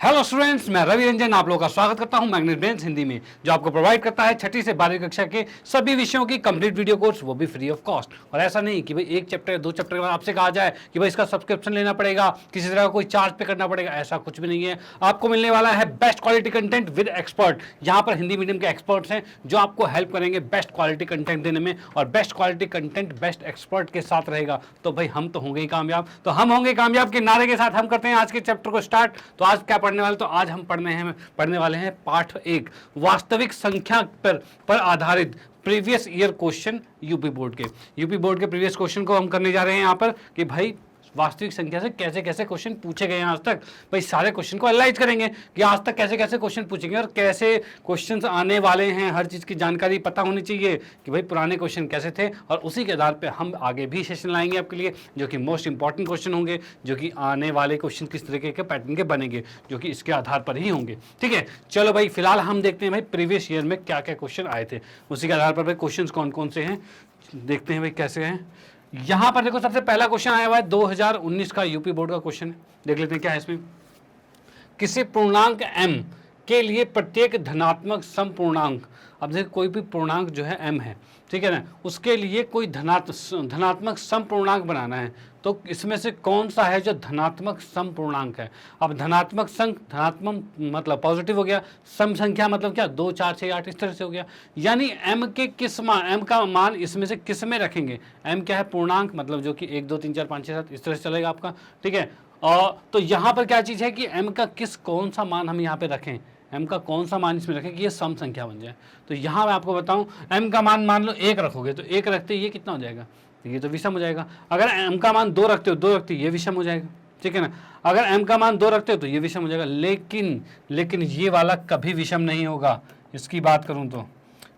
Hello students, मैं रवि रंजन आप लोगों का स्वागत करता हूं मैग्नेट ब्रेन्स हिंदी में, जो आपको प्रोवाइड करता है छठी से 12वीं कक्षा के सभी विषयों की कंप्लीट वीडियो कोर्स, वो भी फ्री ऑफ कॉस्ट। और ऐसा नहीं कि भाई एक चैप्टर दो चैप्टर के बाद आपसे कहा जाए कि भाई इसका सब्सक्रिप्शन लेना पड़ेगा, किसी तरह का कोई चार्ज पे करना पड़ेगा, ऐसा कुछ भी नहीं है। आपको मिलने वाला है best quality content with expert. यहाँ पर हिंदी मीडियम के एक्सपर्ट्स हैं जो आपको हेल्प करेंगे बेस्ट क्वालिटी कंटेंट देने में, और best quality content best expert के साथ रहेगा। तो भाई हम तो होंगे ही कामयाब, तो हम होंगे कामयाब के नारे के साथ हम करते हैं आज के चैप्टर को स्टार्ट। तो आज क्या पढ़ने वाले, तो आज हम पढ़ने वाले हैं पाठ 1, वास्तविक संख्या पर आधारित previous year question UP board के प्रीवियस क्वेश्चन को हम करने जा रहे हैं यहाँ पर कि भाई वास्तविक संख्या से कैसे कैसे क्वेश्चन पूछे गए हैं आज तक। भाई सारे क्वेश्चन को एनालाइज करेंगे कि आज तक कैसे कैसे क्वेश्चन पूछेंगे और कैसे क्वेश्चंस आने वाले हैं। हर चीज़ की जानकारी पता होनी चाहिए कि भाई पुराने क्वेश्चन कैसे थे, और उसी के आधार पे हम आगे भी सेशन लाएंगे आपके लिए, जो कि मोस्ट इंपॉर्टेंट क्वेश्चन होंगे, जो कि आने वाले क्वेश्चन किस तरीके के पैटर्न के बनेंगे, जो कि इसके आधार पर ही होंगे। ठीक है, चलो भाई फिलहाल हम देखते हैं भाई प्रीवियस ईयर में क्या क्या क्वेश्चन आए थे, उसी के आधार पर भाई क्वेश्चन कौन कौन से हैं देखते हैं भाई कैसे हैं। यहां पर देखो सबसे पहला क्वेश्चन आया हुआ है 2019 का यूपी बोर्ड का क्वेश्चन है, देख लेते हैं क्या है इसमें। किसी पूर्णांक m के लिए प्रत्येक धनात्मक सम पूर्णांक, अब देखो कोई भी पूर्णांक जो है m है, ठीक है ना, उसके लिए कोई धनात्मक सम पूर्णांक बनाना है, तो इसमें से कौन सा है जो धनात्मक सम पूर्णांक है। अब धनात्मक मतलब पॉजिटिव हो गया, सम संख्या मतलब क्या 2 4 6 8 इस तरह से हो गया। यानी m के किस मान, m का मान इसमें से किस में रखेंगे। m क्या है, पूर्णांक, मतलब जो कि 1 2 3 4 5 6 7 इस तरह से चलेगा आपका। ठीक है, और तो यहाँ पर क्या चीज़ है कि m का कौन सा मान हम यहाँ पे रखें, m का कौन सा मान इसमें रखें कि ये सम संख्या बन जाए। तो यहाँ मैं आपको बताऊं, m का मान मान लो 1 रखोगे तो 1 रखते ये कितना हो जाएगा, ये तो विषम हो जाएगा। अगर m का मान 2 रखते हो, 2 रखते ये विषम हो जाएगा। ठीक है ना, अगर m का मान 2 रखते हो तो ये विषम हो जाएगा। लेकिन ये वाला कभी विषम नहीं होगा। इसकी बात करूं तो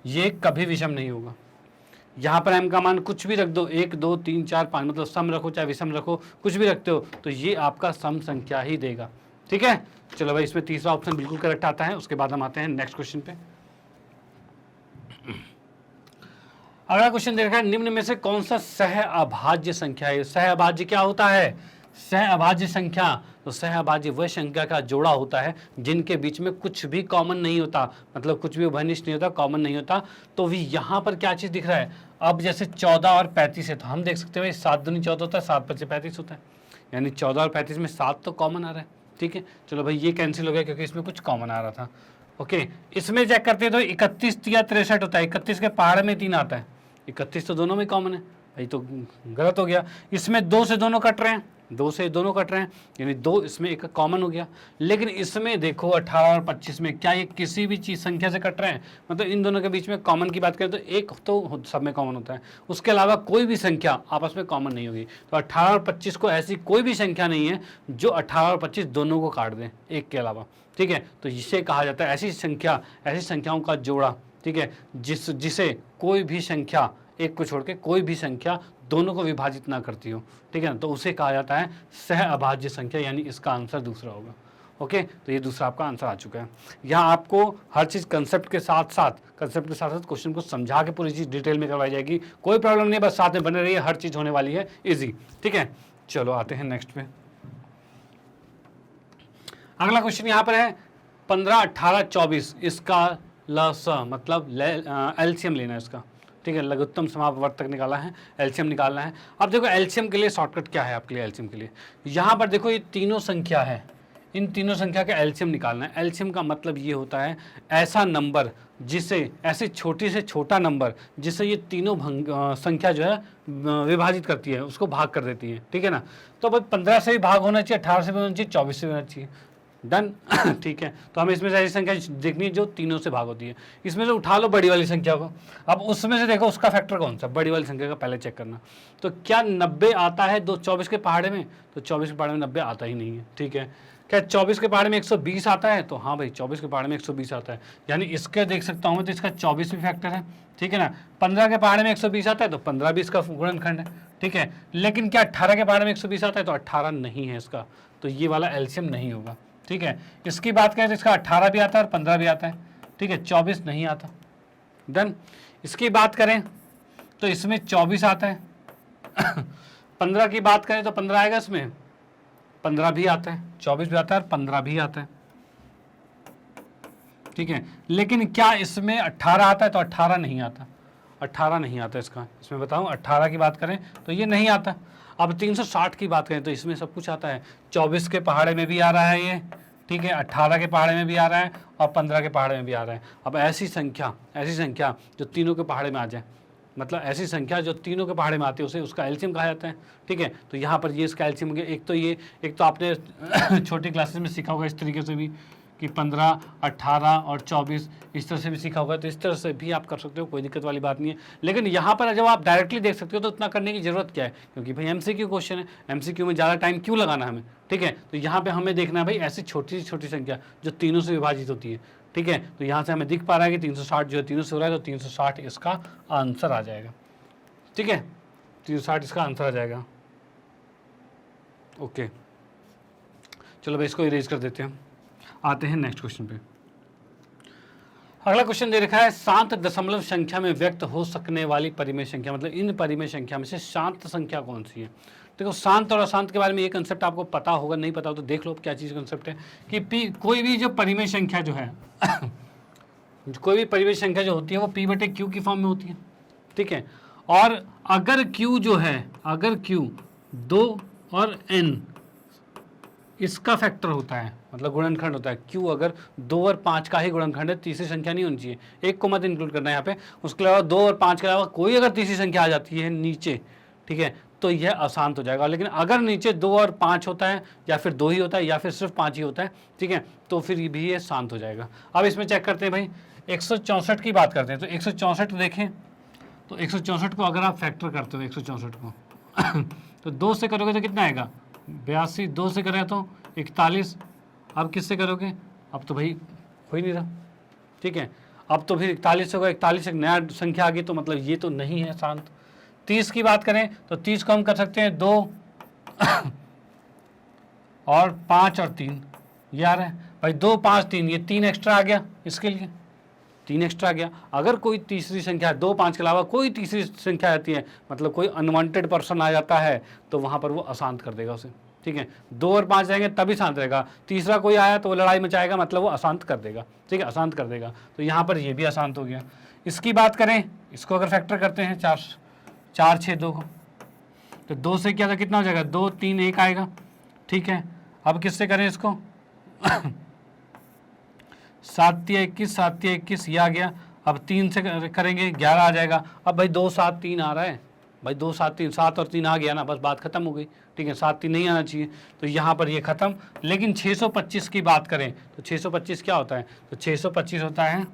ये कभी विषम नहीं होगा। यहाँ पर m का मान कुछ भी रख दो, 1 2 3 4 5, मतलब सम रखो चाहे विषम रखो, कुछ भी रखते हो तो ये आपका सम संख्या ही देगा। ठीक है, चलो भाई इसमें तीसरा ऑप्शन बिल्कुल करेक्ट आता है। उसके बाद हम आते हैं नेक्स्ट क्वेश्चन पे। अगला क्वेश्चन देखा है, निम्न में से कौन सा सह अभाज्य संख्या है। सह अभाज्य क्या होता है, सह अभाज्य संख्या, तो सह अभाज्य वह संख्या का जोड़ा होता है जिनके बीच में कुछ भी कॉमन नहीं होता, मतलब कुछ भी उभयनिष्ठ नहीं होता, कॉमन नहीं होता। तो भी यहाँ पर क्या चीज़ दिख रहा है, अब जैसे 14 और 35 है तो हम देख सकते हैं 7 दूनी 14 होता है, 7 5 35 होता है, यानी 14 और 35 में 7 तो कॉमन आ रहा है। ठीक है, चलो भाई ये कैंसिल हो गया क्योंकि इसमें कुछ कॉमन आ रहा था। ओके, इसमें चेक करते हैं तो 31 या 63 होता है, 31 के पहाड़ में 3 आता है, 31 तो दोनों में कॉमन है, भाई तो गलत हो गया। इसमें 2 से दोनों कट रहे हैं, 2 से दोनों कट रहे हैं, यानी 2 इसमें एक कॉमन हो गया। लेकिन इसमें देखो 18 और 25 में क्या ये किसी भी चीज़ संख्या से कट रहे हैं, मतलब इन दोनों के बीच में कॉमन की बात करें तो एक तो सब में कॉमन होता है, उसके अलावा कोई भी संख्या आपस में कॉमन नहीं होगी। तो 18 और 25 को ऐसी कोई भी संख्या नहीं है जो 18 और 25 दोनों को काट दें एक के अलावा। ठीक है, तो इसे कहा जाता है ऐसी संख्याओं का जोड़ा। ठीक है, जिसे कोई भी संख्या एक को छोड़ के कोई भी संख्या दोनों को विभाजित ना करती हो। ठीक है ना, तो उसे कहा जाता है सह अभाज्य संख्या, यानी इसका आंसर दूसरा होगा। ओके, तो ये दूसरा आपका आंसर आ चुका है। यहाँ आपको हर चीज़ कंसेप्ट के साथ साथ क्वेश्चन को समझा के पूरी चीज़ डिटेल में करवाई जाएगी, कोई प्रॉब्लम नहीं, बस साथ में बने रहिए, हर चीज़ होने वाली है ईजी। ठीक है, चलो आते हैं नेक्स्ट पे। अगला क्वेश्चन यहाँ पर है 15 18 24, इसका लसा मतलब एलसीएम लेना है इसका। ठीक है, लघुत्तम समापवर्तक निकाला है, एलसीएम निकालना है। अब देखो एलसीएम के लिए शॉर्टकट क्या है आपके लिए, एलसीएम के लिए यहाँ पर देखो ये तीनों संख्या है, इन तीनों संख्या का एलसीएम निकालना है। एलसीएम का मतलब ये होता है ऐसा नंबर जिसे, ऐसे छोटी से छोटा नंबर जिसे ये तीनों संख्या जो है विभाजित करती है, उसको भाग कर देती है। ठीक है ना, तो भाई 15 से भी भाग होना चाहिए, 18 से भी होना चाहिए, 24 से भी होना चाहिए। डन। ठीक है, तो हमें इसमें से ऐसी संख्या देखनी है जो तीनों से भाग होती है। इसमें से उठा लो बड़ी वाली संख्या को, अब उसमें से देखो उसका फैक्टर कौन सा, बड़ी वाली संख्या का पहले चेक करना। तो क्या 90 आता है 24 के पहाड़े में, तो 24 के पहाड़े में 90 आता ही नहीं है। ठीक है, क्या 24 के पहाड़े में 120 आता है, तो हाँ भाई 24 के पहाड़े में 120 आता है, यानी इसके देख सकता हूँ मैं तो इसका 24 भी फैक्टर है। ठीक है ना, 15 के पहाड़े में 120 आता है तो 15 भी इसका गुणनखंड है। ठीक है, लेकिन क्या 18 के पहाड़े में 120 आता है, तो 18 नहीं है इसका, तो ये वाला एलसीएम नहीं होगा। ठीक है, इसकी बात करें तो इसका 18 भी आता है और 15 भी आता है। ठीक है, 24 नहीं आता। डन। इसकी बात करें तो इसमें 24 आता है। 15 की बात करें तो 15 आएगा, इसमें 15 भी आता है, 24 भी आता है और 15 भी आता है। ठीक है, लेकिन क्या इसमें 18 आता है? तो 18 नहीं आता, 18 नहीं आता इसका, इसमें बताऊं 18 की बात करें तो ये नहीं आता। अब 360 की बात करें तो इसमें सब कुछ आता है, 24 के पहाड़े में भी आ रहा है ये, ठीक है, 18 के पहाड़े में भी आ रहा है और 15 के पहाड़े में भी आ रहा है। अब ऐसी संख्या जो तीनों के पहाड़े में आ जाए, मतलब ऐसी संख्या जो तीनों के पहाड़े में आती है उसे उसका एलसीएम कहा जाता है, ठीक है। तो यहाँ पर ये इसका एलसीएम हो गया। एक तो आपने छोटी क्लासेस में सीखा होगा इस तरीके से भी कि 15, 18 और 24 इस तरह से भी सीखा होगा, तो इस तरह से भी आप कर सकते हो, कोई दिक्कत वाली बात नहीं है। लेकिन यहाँ पर जब आप डायरेक्टली देख सकते हो तो उतना करने की ज़रूरत क्या है, क्योंकि भाई एमसीक्यू क्वेश्चन है, एमसीक्यू में ज़्यादा टाइम क्यों लगाना हमें, ठीक है। तो यहाँ पर हमें देखना है भाई ऐसी छोटी छोटी संख्या जो तीनों से विभाजित होती है, ठीक है। तो यहाँ से हमें दिख पा रहा है कि 360 जो है तीनों से हो रहा है, तो 360 इसका आंसर आ जाएगा, ठीक है, 360 इसका आंसर आ जाएगा। ओके, चलो भाई इसको इरेज कर देते हैं, आते हैं नेक्स्ट क्वेश्चन पे। अगला क्वेश्चन दे रखा है शांत दशमलव संख्या में व्यक्त हो सकने वाली परिमेय संख्या, मतलब इन परिमेय संख्या में से शांत संख्या कौन सी है। देखो शांत और अशांत के बारे में ये कंसेप्ट आपको पता होगा, नहीं पता हो तो देख लो क्या चीज़ कंसेप्ट है कि कोई भी जो परिमेय संख्या जो है कोई भी परिमेय संख्या जो होती है वो P/Q की फॉर्म में होती है, ठीक है। और अगर Q जो है, अगर Q 2 और n इसका फैक्टर होता है, मतलब गुणनखंड होता है, Q अगर 2 और 5 का ही गुणनखंड है, तीसरी संख्या नहीं होनी चाहिए, एक को मत इंक्लूड करना है यहाँ पे। उसके अलावा 2 और 5 के अलावा कोई अगर तीसरी संख्या आ जाती है नीचे, ठीक है, तो यह अशांत हो जाएगा। लेकिन अगर नीचे 2 और 5 होता है या फिर 2 ही होता है या फिर सिर्फ 5 ही होता है, ठीक है, तो फिर भी ये शांत हो जाएगा। अब इसमें चेक करते हैं भाई, 164 की बात करते हैं। तो 164 देखें तो 164 को अगर आप फैक्टर करते हो 164 को तो 2 से करोगे तो कितना आएगा 82, 2 से करें तो 41। अब किससे करोगे, अब तो भाई हो ही नहीं रहा, ठीक है। अब तो फिर 41 होगा, 41 एक नया संख्या आ गई, तो मतलब ये तो नहीं है शांत। 30 की बात करें तो 30 को हम कर सकते हैं 2 और 5 और 3, ये आ रहा है भाई 2, 5, 3, ये 3 एक्स्ट्रा आ गया, इसके लिए 3 एक्स्ट्रा आ गया। अगर कोई तीसरी संख्या 2, 5 के अलावा कोई तीसरी संख्या आती है, मतलब कोई अनवांटेड पर्सन आ जाता है, तो वहाँ पर वो अशांत कर देगा उसे, ठीक है। 2 और 5 रहेंगे तभी शांत रहेगा, तीसरा कोई आया तो वो लड़ाई मचाएगा, मतलब वो अशांत कर देगा, ठीक है, अशांत कर देगा। तो यहाँ पर ये भी अशांत हो गया। इसकी बात करें, इसको अगर फैक्टर करते हैं 4, 6, 2 को, तो 2 से क्या था कितना हो जाएगा, 2, 3, 1 आएगा, ठीक है। अब किससे करें इसको 7 × 21, 7 × 21 ये आ गया। अब 3 से करेंगे 11 आ जाएगा। अब भाई 2, 7, 3 आ रहा है, भाई 2, 7, 3, 7 और 3 आ गया ना, बस बात खत्म हो गई, ठीक है। 7, 3 नहीं आना चाहिए, तो यहाँ पर ये खत्म। लेकिन 625 की बात करें तो 625 क्या होता है, तो 625 होता है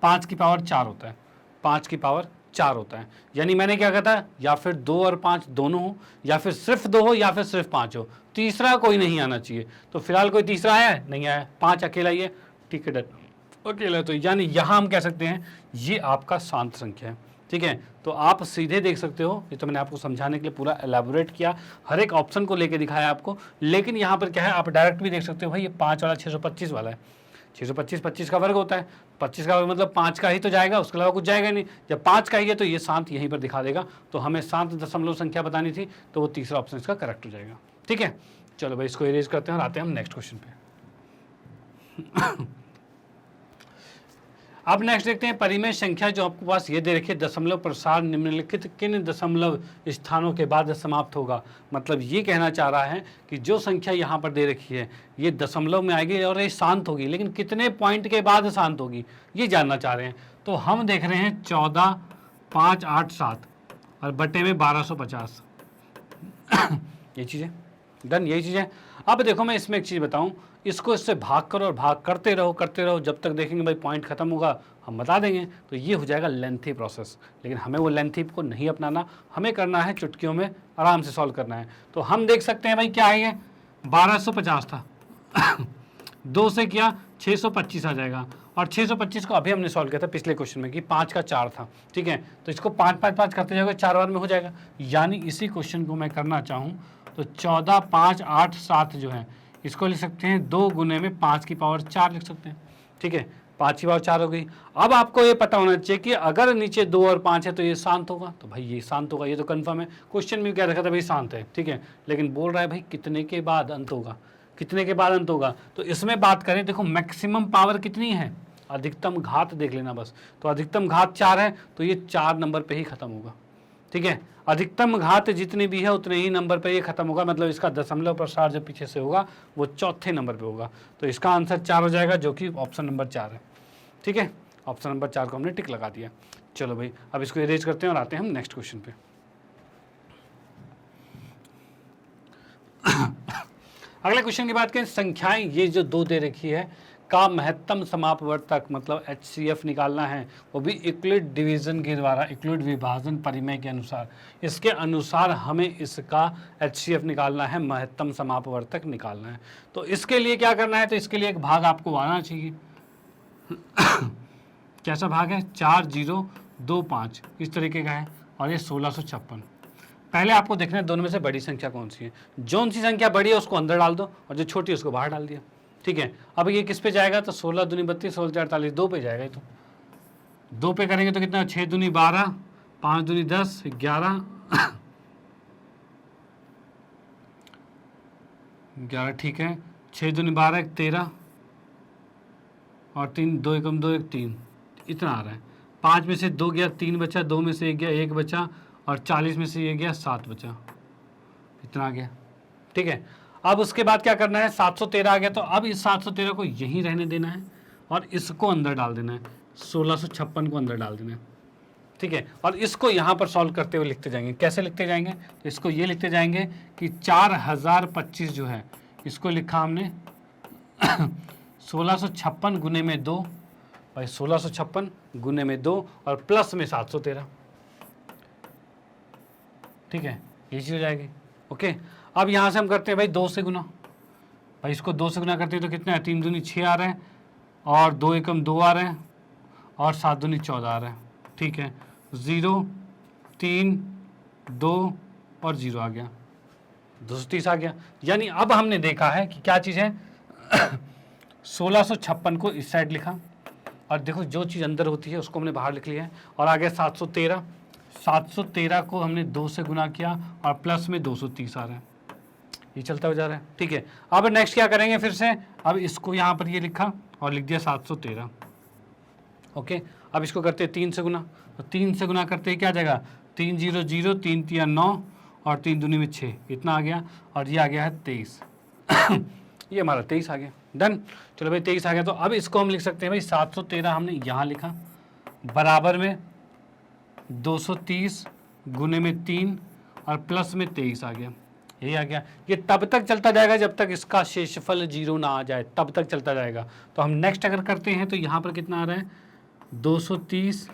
5 की पावर 4 होता है, 5 की पावर 4 होता है। यानी मैंने क्या कहा था, या फिर 2 और 5 दोनों हो, या फिर सिर्फ 2 हो, या फिर सिर्फ 5 हो, तीसरा कोई नहीं आना चाहिए। तो फिलहाल कोई तीसरा आया है, नहीं आया, 5 अकेला ही है, ठीक है, अकेला। तो यानी यहाँ हम कह सकते हैं ये आपका शांत संख्या है, ठीक है। तो आप सीधे देख सकते हो, ये तो मैंने आपको समझाने के लिए पूरा एलैबोरेट किया, हर एक ऑप्शन को लेके दिखाया आपको। लेकिन यहाँ पर क्या है, आप डायरेक्ट भी देख सकते हो, भाई ये 5 वाला 625 वाला है, 625 25 का वर्ग होता है, 25 का वर्ग मतलब 5 का ही तो जाएगा, उसके अलावा कुछ जाएगा नहीं। जब 5 का ही है तो ये शांत यहीं पर दिखा देगा। तो हमें शांत दशमलव संख्या बतानी थी, तो वो तीसरा ऑप्शन इसका करेक्ट हो जाएगा, ठीक है। चलो भाई इसको इरेज करते हैं और आते हैं हम नेक्स्ट क्वेश्चन पे। अब नेक्स्ट देखते हैं परिमेय संख्या जो आपके पास ये दे रखी है, दशमलव प्रसार निम्नलिखित किन दशमलव स्थानों के बाद समाप्त होगा। मतलब ये कहना चाह रहा है कि जो संख्या यहाँ पर दे रखी है ये दशमलव में आएगी और ये शांत होगी, लेकिन कितने पॉइंट के बाद शांत होगी ये जानना चाह रहे हैं। तो हम देख रहे हैं 14, 5, 8, 7 और बटे में 1250 ये चीज़ें डन, यही चीज़ है। अब देखो मैं इसमें एक चीज़ बताऊं, इसको इससे भाग करो और भाग करते रहो जब तक देखेंगे भाई पॉइंट खत्म होगा, हम बता देंगे। तो ये हो जाएगा लेंथी प्रोसेस, लेकिन हमें वो लेंथी को नहीं अपनाना, हमें करना है चुटकियों में आराम से सॉल्व करना है। तो हम देख सकते हैं भाई क्या है, ये 1250 था 2 से किया 625 आ जाएगा। और 625 को अभी हमने सॉल्व किया था पिछले क्वेश्चन में कि 5 का 4 था, ठीक है। तो इसको 5, 5, 5 करते जाओगे 4 बार में हो जाएगा। यानी इसी क्वेश्चन को मैं करना चाहूँ तो 14, 5, 8, 7 जो है इसको लिख सकते हैं 2 गुने में 5 की पावर 4 लिख सकते हैं, ठीक है। 5 की पावर 4 हो गई। अब आपको ये पता होना चाहिए कि अगर नीचे 2 और 5 है तो ये शांत होगा, तो भाई ये शांत होगा, ये तो कंफर्म है। क्वेश्चन में क्या रखा था भाई शांत है, ठीक है। लेकिन बोल रहा है भाई कितने के बाद अंत होगा, कितने के बाद अंत होगा। तो इसमें बात करें, देखो मैक्सिमम पावर कितनी है, अधिकतम घात देख लेना बस। तो अधिकतम घात 4 है, तो ये 4 नंबर पे ही खत्म होगा, ठीक है। अधिकतम घात जितनी भी है उतने ही नंबर पे ये खत्म होगा, मतलब इसका दशमलव प्रसार जो पीछे से होगा वो चौथे नंबर पे होगा। तो इसका आंसर 4 हो जाएगा, जो कि ऑप्शन नंबर 4 है, ठीक है। ऑप्शन नंबर 4 को हमने टिक लगा दिया। चलो भाई, अब इसको इरेज करते हैं और आते हैं हम नेक्स्ट क्वेश्चन पे। अगले क्वेश्चन की बात करें, संख्याएं ये जो 2 दे रखी है का महत्तम समापवर्तक मतलब HCF निकालना है, वो भी यूक्लिड डिवीजन के द्वारा, यूक्लिड विभाजन परिमेय के अनुसार। इसके अनुसार हमें इसका HCF निकालना है, महत्तम समापवर्तक निकालना है। तो इसके लिए क्या करना है, तो इसके लिए एक भाग आपको आना चाहिए। कैसा भाग है, 4025 इस तरीके का है, और ये 1656। पहले आपको देखना है दोनों में से बड़ी संख्या कौन सी है। जौन सी संख्या बड़ी है उसको अंदर डाल दो, और जो छोटी है उसको बाहर डाल दिया, ठीक है। अब ये किस पे जाएगा, तो 16 दूनी 32, 16 4 48, 2 पे जाएगा। तो 2 पे करेंगे तो कितना, 6 दूनी 12, 5 दूनी 10, 11 11, ठीक है। 6 दूनी 12, 13 और 3, 2 एकम 2 1 3, इतना आ रहा है। 5 में से 2 गया, 3 बचा, 2 में से 1 गया, 1 बचा, और 40 में से ये गया 7 बचा, इतना आ गया, ठीक है। अब उसके बाद क्या करना है, 713 आ गया, तो अब इस 713 को यहीं रहने देना है और इसको अंदर डाल देना है, 1656 को अंदर डाल देना है, ठीक है। और इसको यहाँ पर सॉल्व करते हुए लिखते जाएंगे। कैसे लिखते जाएंगे, तो इसको ये लिखते जाएंगे कि 4025 जो है इसको लिखा हमने 1656 गुने में 2, भाई 1656 गुने में 2 और प्लस में 713, ठीक है, ये चीज़ हो जाएगी। ओके, अब यहाँ से हम करते हैं भाई 2 से गुना। भाई इसको 2 से गुना करते हैं तो कितना है, 3 दूनी 6 आ रहे हैं, और 2 एकम 2 आ रहे हैं, और 7 दूनी 14 आ रहे हैं, ठीक है। 0 3 2 और 0 आ गया, 230 आ गया। यानी अब हमने देखा है कि क्या चीज़ है 1656 को इस साइड लिखा, और देखो जो चीज़ अंदर होती है उसको हमने बाहर लिख लिया है, और आ गया 713 को हमने 2 से गुना किया और प्लस में 230 आ रहा है, ये चलता हो जा रहा है, ठीक है। अब नेक्स्ट क्या करेंगे, फिर से अब इसको यहाँ पर ये लिखा और लिख दिया 713। ओके, अब इसको करते हैं 3 से गुना, तो 3 से गुना करते ही क्या जाएगा, 3 0 0, 3 3 9 और 3 दूनी में 6, इतना आ गया, और ये आ गया है 23। ये हमारा 23 आ गया, डन। चलो भाई 23 आ गया, तो अब इसको हम लिख सकते हैं भाई 713 हमने यहाँ लिखा बराबर में 230 गुने में 3 और प्लस में 23 आ गया, यही आ गया। ये तब तक चलता जाएगा जब तक इसका शेषफल 0 ना आ जाए, तब तक चलता जाएगा। तो हम नेक्स्ट अगर करते हैं तो यहाँ पर कितना आ रहा है 230।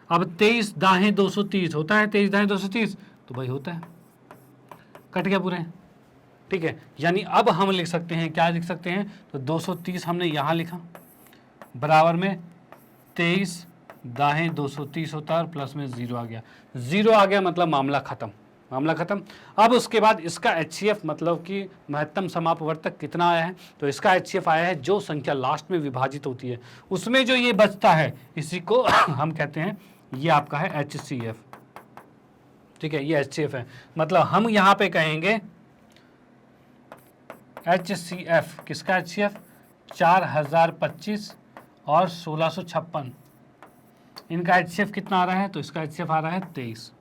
अब 23 दाहें 230 होता है, 23 दाहें 230, तो भाई होता है, कट गया पूरे, ठीक है। यानी अब हम लिख सकते हैं, क्या लिख सकते हैं, तो 230 हमने यहाँ लिखा बराबर में 23 दाहें 230 होता है और प्लस में 0 आ गया, 0 आ गया मतलब मामला खत्म, मामला खत्म। अब उसके बाद इसका HCF मतलब कि महत्तम समापवर्तक कितना आया है, तो इसका HCF आया है जो संख्या लास्ट में विभाजित होती है उसमें जो ये बचता है इसी को हम कहते हैं, ये आपका है HCF, ठीक है, ये HCF है। मतलब हम यहाँ पे कहेंगे HCF, किसका HCF, 4025 और 1656, इनका HCF कितना आ रहा है, तो इसका HCF आ रहा है 23,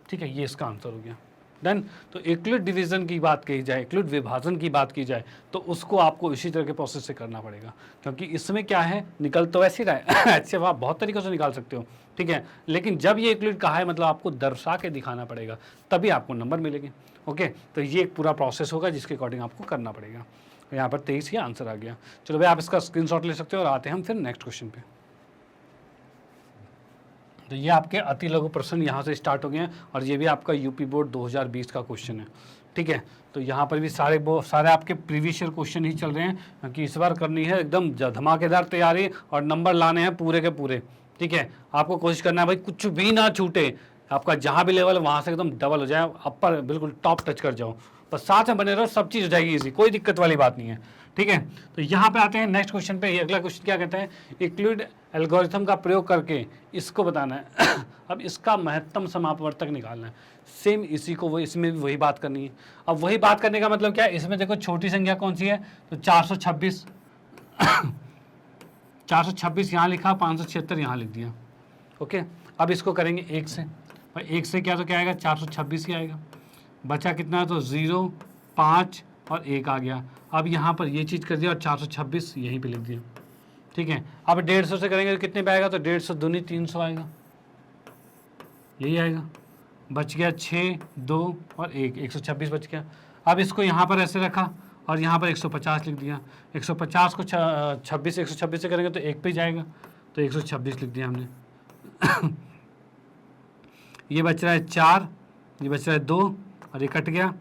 ठीक है, ये इसका आंसर हो गया, डन। तो यूक्लिड डिवीजन की बात की जाए, यूक्लिड विभाजन की बात की जाए, तो उसको आपको इसी तरह के प्रोसेस से करना पड़ेगा, क्योंकि इसमें क्या है, निकल तो वैसे ही रहा है HCF आप बहुत तरीक़ों से निकाल सकते हो, ठीक है, लेकिन जब ये यूक्लिड कहा है मतलब आपको दर्शा के दिखाना पड़ेगा, तभी आपको नंबर मिलेंगे। ओके, तो ये एक पूरा प्रोसेस होगा जिसके अकॉर्डिंग आपको करना पड़ेगा। यहाँ पर 23 ही आंसर आ गया। चलो भाई आप इसका स्क्रीनशॉट ले सकते हो और आते हैं हम फिर नेक्स्ट क्वेश्चन पे। तो ये आपके अति लघु प्रश्न यहाँ से स्टार्ट हो गए हैं, और ये भी आपका यूपी बोर्ड 2020 का क्वेश्चन है, ठीक है। तो यहाँ पर भी सारे आपके प्रीवियस ईयर क्वेश्चन ही चल रहे हैं, क्योंकि इस बार करनी है एकदम धमाकेदार तैयारी और नंबर लाने हैं पूरे के पूरे, ठीक है। आपको कोशिश करना है भाई कुछ भी ना छूटे, आपका जहाँ भी लेवल है वहाँ से एकदम डबल हो जाए, अपर बिल्कुल टॉप टच कर जाओ, बस साथ में बने रहो, सब चीज़ हो जाएगी इजी, कोई दिक्कत वाली बात नहीं है, ठीक है। तो यहाँ पे आते हैं नेक्स्ट क्वेश्चन पे। ये अगला क्वेश्चन क्या कहता है, यूक्लिड एल्गोरिथम का प्रयोग करके इसको बताना है अब इसका महत्तम समापवर्तक निकालना है। सेम इसी को वो इसमें भी वही बात करनी है। अब वही बात करने का मतलब क्या है, इसमें देखो छोटी संख्या कौन सी है, तो 426 426 यहाँ लिखा, 576 यहाँ लिख दिया। ओके, अब इसको करेंगे 1 से, और 1 से क्या तो क्या आएगा, 426 ही आएगा। बचा कितना, तो 0, 5 और 1 आ गया। अब यहाँ पर ये चीज़ कर दिया और 426 यहीं पे लिख दिया। ठीक है, अब 150 से करेंगे तो कितने पे आएगा, तो 150 दूनी 300 आएगा, यही आएगा। बच गया 6, 2 और 1, 126 बच गया। अब इसको यहाँ पर ऐसे रखा और यहाँ पर 150 लिख दिया। 150 को 126 से करेंगे तो 1 पे जाएगा, तो 126 लिख दिया हमने ये बच रहा है 4, ये बच रहा है 2 और ये कट गया,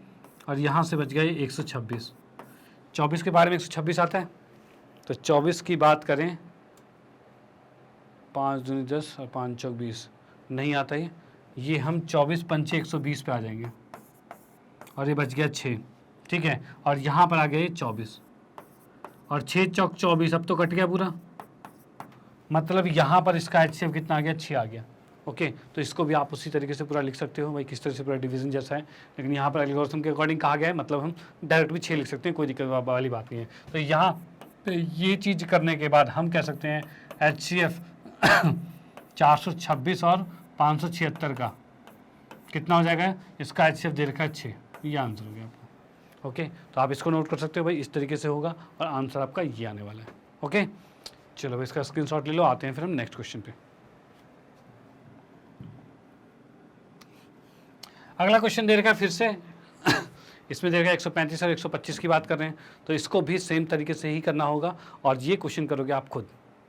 और यहाँ से बच गया ये 126। 24 के बारे में 126 आता है, तो 24 की बात करें, 5 दूनी 10 और 5 चौक 20 नहीं आता ये हम 24 पंचे 120 पे आ जाएंगे, और ये बच गया 6। ठीक है, और यहाँ पर आ गया ये 24 और 6 चौक 24, अब तो कट गया पूरा, मतलब यहाँ पर इसका HCF कितना आ गया, 6 आ गया। ओके, तो इसको भी आप उसी तरीके से पूरा लिख सकते हो भाई, किस तरह से पूरा डिवीजन जैसा है, लेकिन यहाँ पर एल्गोरिथम के अकॉर्डिंग कहा गया है, मतलब हम डायरेक्ट भी 6 लिख सकते हैं, कोई दिक्कत वाली बात नहीं है। तो यहाँ पे ये चीज़ करने के बाद हम कह सकते हैं HCF 426 और 576 का कितना हो जाएगा, इसका HCF दे रखा है 6, ये आंसर हो गया आपका। ओके, तो आप इसको नोट कर सकते हो भाई, इस तरीके से होगा और आंसर आपका ये आने वाला है। ओके, चलो भाई इसका स्क्रीनशॉट ले लो, आते हैं फिर हम नेक्स्ट क्वेश्चन पे। अगला क्वेश्चन दे रखा है फिर से इसमें दे रखा है 135 और 125 की बात कर रहे हैं, तो इसको भी सेम तरीके से ही करना होगा, और ये क्वेश्चन करोगे आप खुद।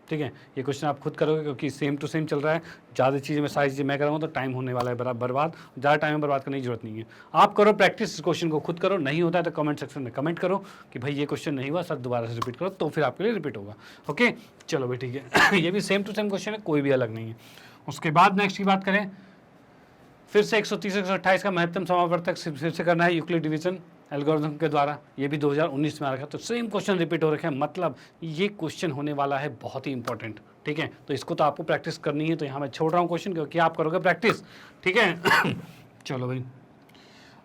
ठीक है, ये क्वेश्चन आप खुद करोगे क्योंकि सेम टू सेम चल रहा है। ज़्यादा चीज़ें मैं सारी चीज़ें मैं कराऊँ तो टाइम होने वाला है बर्बाद, ज़्यादा टाइम में बर्बाद करने की जरूरत नहीं है। आप करो प्रैक्टिस, इस क्वेश्चन को खुद करो, नहीं होता है तो कमेंट सेक्शन में कमेंट करो कि भाई ये क्वेश्चन नहीं हुआ सर, दोबारा से रिपीट करो, तो फिर आपके लिए रिपीट होगा। ओके, चलो भाई ठीक है ये भी सेम टू सेम क्वेश्चन है, कोई भी अलग नहीं है। उसके बाद नेक्स्ट की बात करें, फिर से 130 128 का महत्तम समावर्तक फिर से करना है यूक्लिड डिवीजन एल्गोरिथम के द्वारा। ये भी 2019 में आ रखा है, तो सेम क्वेश्चन रिपीट हो रखे हैं, मतलब ये क्वेश्चन होने वाला है बहुत ही इंपॉर्टेंट। ठीक है, तो इसको तो आपको प्रैक्टिस करनी है, तो यहाँ मैं छोड़ रहा हूँ क्वेश्चन क्योंकि आप करोगे प्रैक्टिस। ठीक है चलो भाई,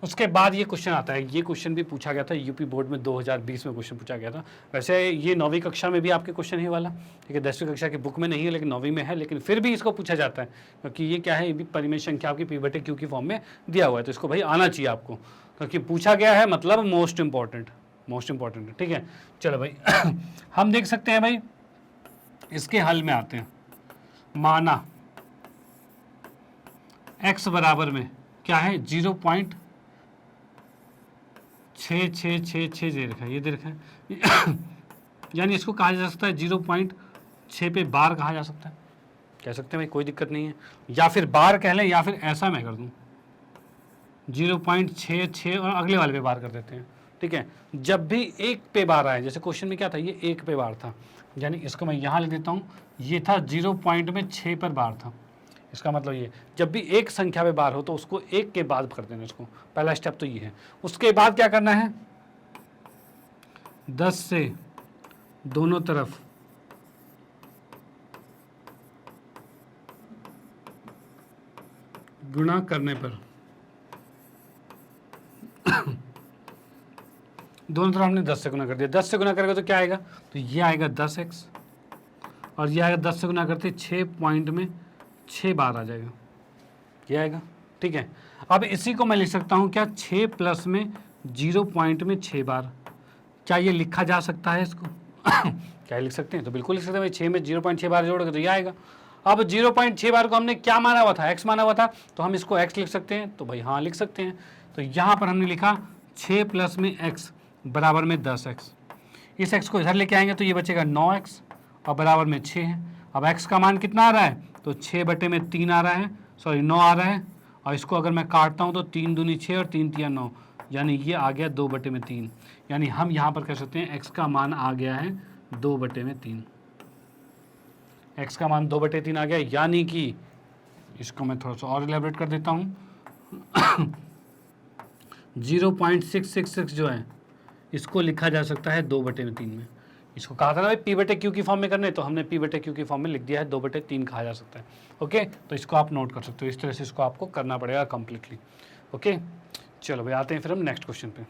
उसके बाद ये क्वेश्चन आता है, ये क्वेश्चन भी पूछा गया था यूपी बोर्ड में 2020 में क्वेश्चन पूछा गया था। वैसे ये 9वीं कक्षा में भी आपके क्वेश्चन है वाला, ठीक है, 10वीं कक्षा की बुक में नहीं है लेकिन 9वीं में है, लेकिन फिर भी इसको पूछा जाता है क्योंकि ये क्या है, ये भी परिमेय संख्या आपकी P/Q की फॉर्म में दिया हुआ है, तो इसको भाई आना चाहिए आपको क्योंकि पूछा गया है, मतलब मोस्ट इंपॉर्टेंट है। ठीक है, चलो भाई हम देख सकते हैं भाई, इसके हल में आते हैं। माना x बराबर में क्या है, 0.6666 दे रखा है, ये दे रखा है यानी इसको कहा जा सकता है 0.6 पे बार कहा जा सकता है, कह सकते हैं भाई, कोई दिक्कत नहीं है, या फिर बार कह लें, या फिर ऐसा मैं कर दूं 0.66 और अगले वाले पे बार कर देते हैं। ठीक है, जब भी 1 पे बार आए, जैसे क्वेश्चन में क्या था, ये 1 पे बार था, यानी इसको मैं यहाँ लिख देता हूँ, ये था 0.6 पर बार था। इसका मतलब ये, जब भी एक संख्या पे बार हो तो उसको 1 के बाद कर देना, इसको पहला स्टेप तो ये है। उसके बाद क्या करना है, 10 से दोनों तरफ गुणा करने पर दोनों तरफ हमने 10 से गुना कर दिया। 10 से गुना करेगा तो क्या आएगा, तो ये आएगा 10x और ये आएगा 10 से गुना करते 6 पॉइंट में 6 बार आ जाएगा, ये आएगा। ठीक है, अब इसी को मैं लिख सकता हूँ क्या, 6 प्लस में 0 पॉइंट में 6 बार। क्या ये लिखा जा सकता है इसको क्या लिख सकते हैं, तो बिल्कुल लिख सकते हैं भाई, 6 में 0.6 बार जोड़ोगे तो ये आएगा। अब 0.6 बार को हमने क्या माना हुआ था, x माना हुआ था, तो हम इसको x लिख सकते हैं, तो भाई हाँ लिख सकते हैं। तो यहाँ पर हमने लिखा 6 प्लस में x बराबर में 10x। इस x को इधर लेके आएंगे तो ये बचेगा 9x और बराबर में 6 है। अब x का मान कितना आ रहा है, तो 6 बटे में 3 आ रहा है, सॉरी 9 आ रहा है, और इसको अगर मैं काटता हूँ तो 3 दूनी 6 और 3 तिया 9, यानी ये आ गया 2 बटे में 3। यानी हम यहाँ पर कह सकते हैं x का मान आ गया है 2 बटे में 3। x का मान 2 बटे 3 आ गया, यानी कि इसको मैं थोड़ा सा और इलेबरेट कर देता हूँ 0.666 जो है इसको लिखा जा सकता है 2/3 में। इसको कहा था ना भाई P/Q की फॉर्म में करने, तो हमने P/Q की फॉर्म में लिख दिया है, 2/3 कहा जा सकता है। ओके, तो इसको आप नोट कर सकते हो, इस तरह से इसको आपको करना पड़ेगा कंप्लीटली। ओके, चलो भाई आते हैं फिर हम नेक्स्ट क्वेश्चन पे।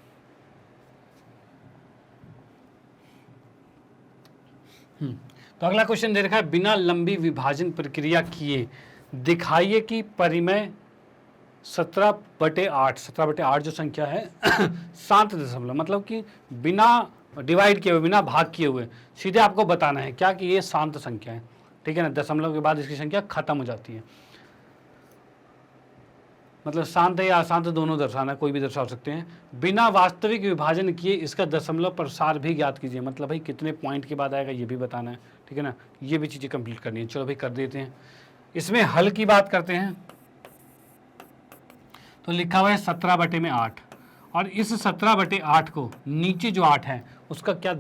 तो अगला क्वेश्चन दे रखा है, बिना लंबी विभाजन प्रक्रिया किए दिखाइए कि परिमेय 17/8, 17/8 जो संख्या है शांत दशमलव, मतलब कि बिना डिवाइड किए हुए, बिना भाग किए हुए, सीधे आपको बताना है क्या कि ये शांत संख्या है। ठीक है ना, दशमलव के बाद इसकी संख्या खत्म हो जाती है। मतलब शांत है या अशांत दोनों दर्शाना है, कोई भी दर्शा सकते हैं। बिना वास्तविक विभाजन किए इसका दशमलव प्रसार भी ज्ञात कीजिए, मतलब भाई कितने पॉइंट के बाद आएगा ये भी बताना है। ठीक है ना, ये भी चीज़ें कंप्लीट करनी है। चलो भाई कर देते हैं। इसमें हल की बात करते हैं, तो लिखा हुआ है 17/8, और इस 17/8 को नीचे जो 8 है उसका क्या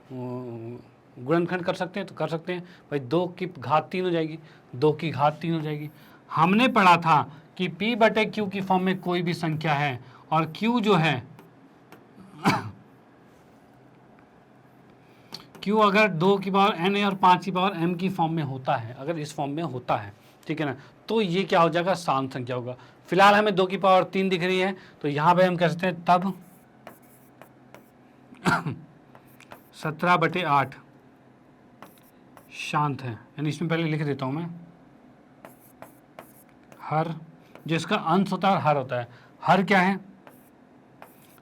गुणनखंड कर सकते हैं, तो कर सकते हैं भाई, 2 की घात 3 हो जाएगी, 2 की घात 3 हो जाएगी। हमने पढ़ा था कि P/Q की फॉर्म में कोई भी संख्या है और Q जो है Q अगर 2 की पावर n और 5 की पावर m की फॉर्म में होता है, अगर इस फॉर्म में होता है, ठीक है ना, तो ये क्या हो जाएगा, शांत संख्या होगा। फिलहाल हमें 2 की पावर 3 दिख रही है, तो यहाँ पे हम कह सकते हैं तब 17/8 शांत है। यानी इसमें पहले लिख देता हूँ मैं, हर जिसका अंश होता है हर होता है, हर क्या है,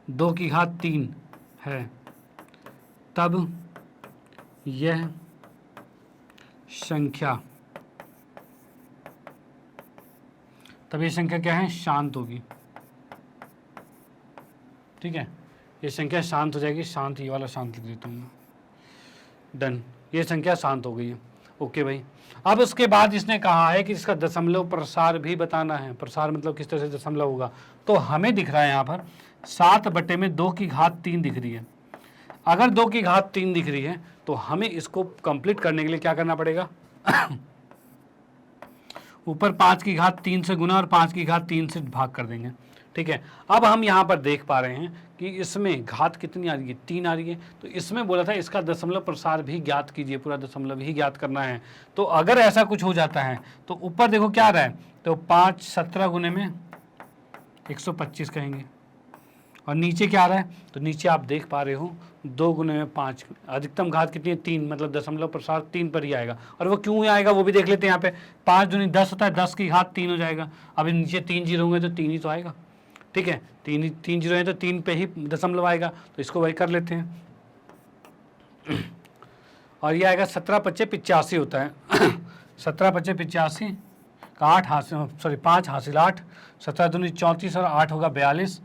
2 की घात 3 है, तब यह संख्या क्या है, शांत होगी। ठीक है, ये संख्या शांत हो जाएगी, शांत, ये वाला शांत लिख देता हूँ मैं, डन, ये संख्या शांत हो गई है। ओके भाई, अब उसके बाद इसने कहा है कि इसका दशमलव प्रसार भी बताना है। प्रसार मतलब किस तरह से दशमलव होगा, तो हमें दिख रहा है यहाँ पर 7/2 की घात 3 दिख रही है। अगर 2 की घात 3 दिख रही है तो हमें इसको कंप्लीट करने के लिए क्या करना पड़ेगा ऊपर 5 की घात 3 से गुना और 5 की घात 3 से भाग कर देंगे। ठीक है, अब हम यहाँ पर देख पा रहे हैं कि इसमें घात कितनी आ रही है, 3 आ रही है, तो इसमें बोला था इसका दशमलव प्रसार भी ज्ञात कीजिए, पूरा दशमलव ही ज्ञात करना है। तो अगर ऐसा कुछ हो जाता है तो ऊपर देखो क्या आ रहा है, तो 5 17 गुने में 125 कहेंगे, और नीचे क्या आ रहा है, तो नीचे आप देख पा रहे हो 2 गुने में 5, अधिकतम घात कितनी है, 3, मतलब दशमलव प्रसार 3 पर ही आएगा। और वो क्यों आएगा वो भी देख लेते हैं। यहाँ पे 5 दूनी 10 होता है, 10 की घात 3 हो जाएगा। अभी नीचे 3 जीरो होंगे तो 3 ही तो आएगा। ठीक है, 3 जीरो है तो 3 पे ही दशमलव आएगा, तो इसको वही कर लेते हैं। और ये आएगा 17/5 85 होता है 17/5 85 का 8 हासिल, सॉरी 5 हासिल 8, 17 दूनी 34 और 8 होगा 42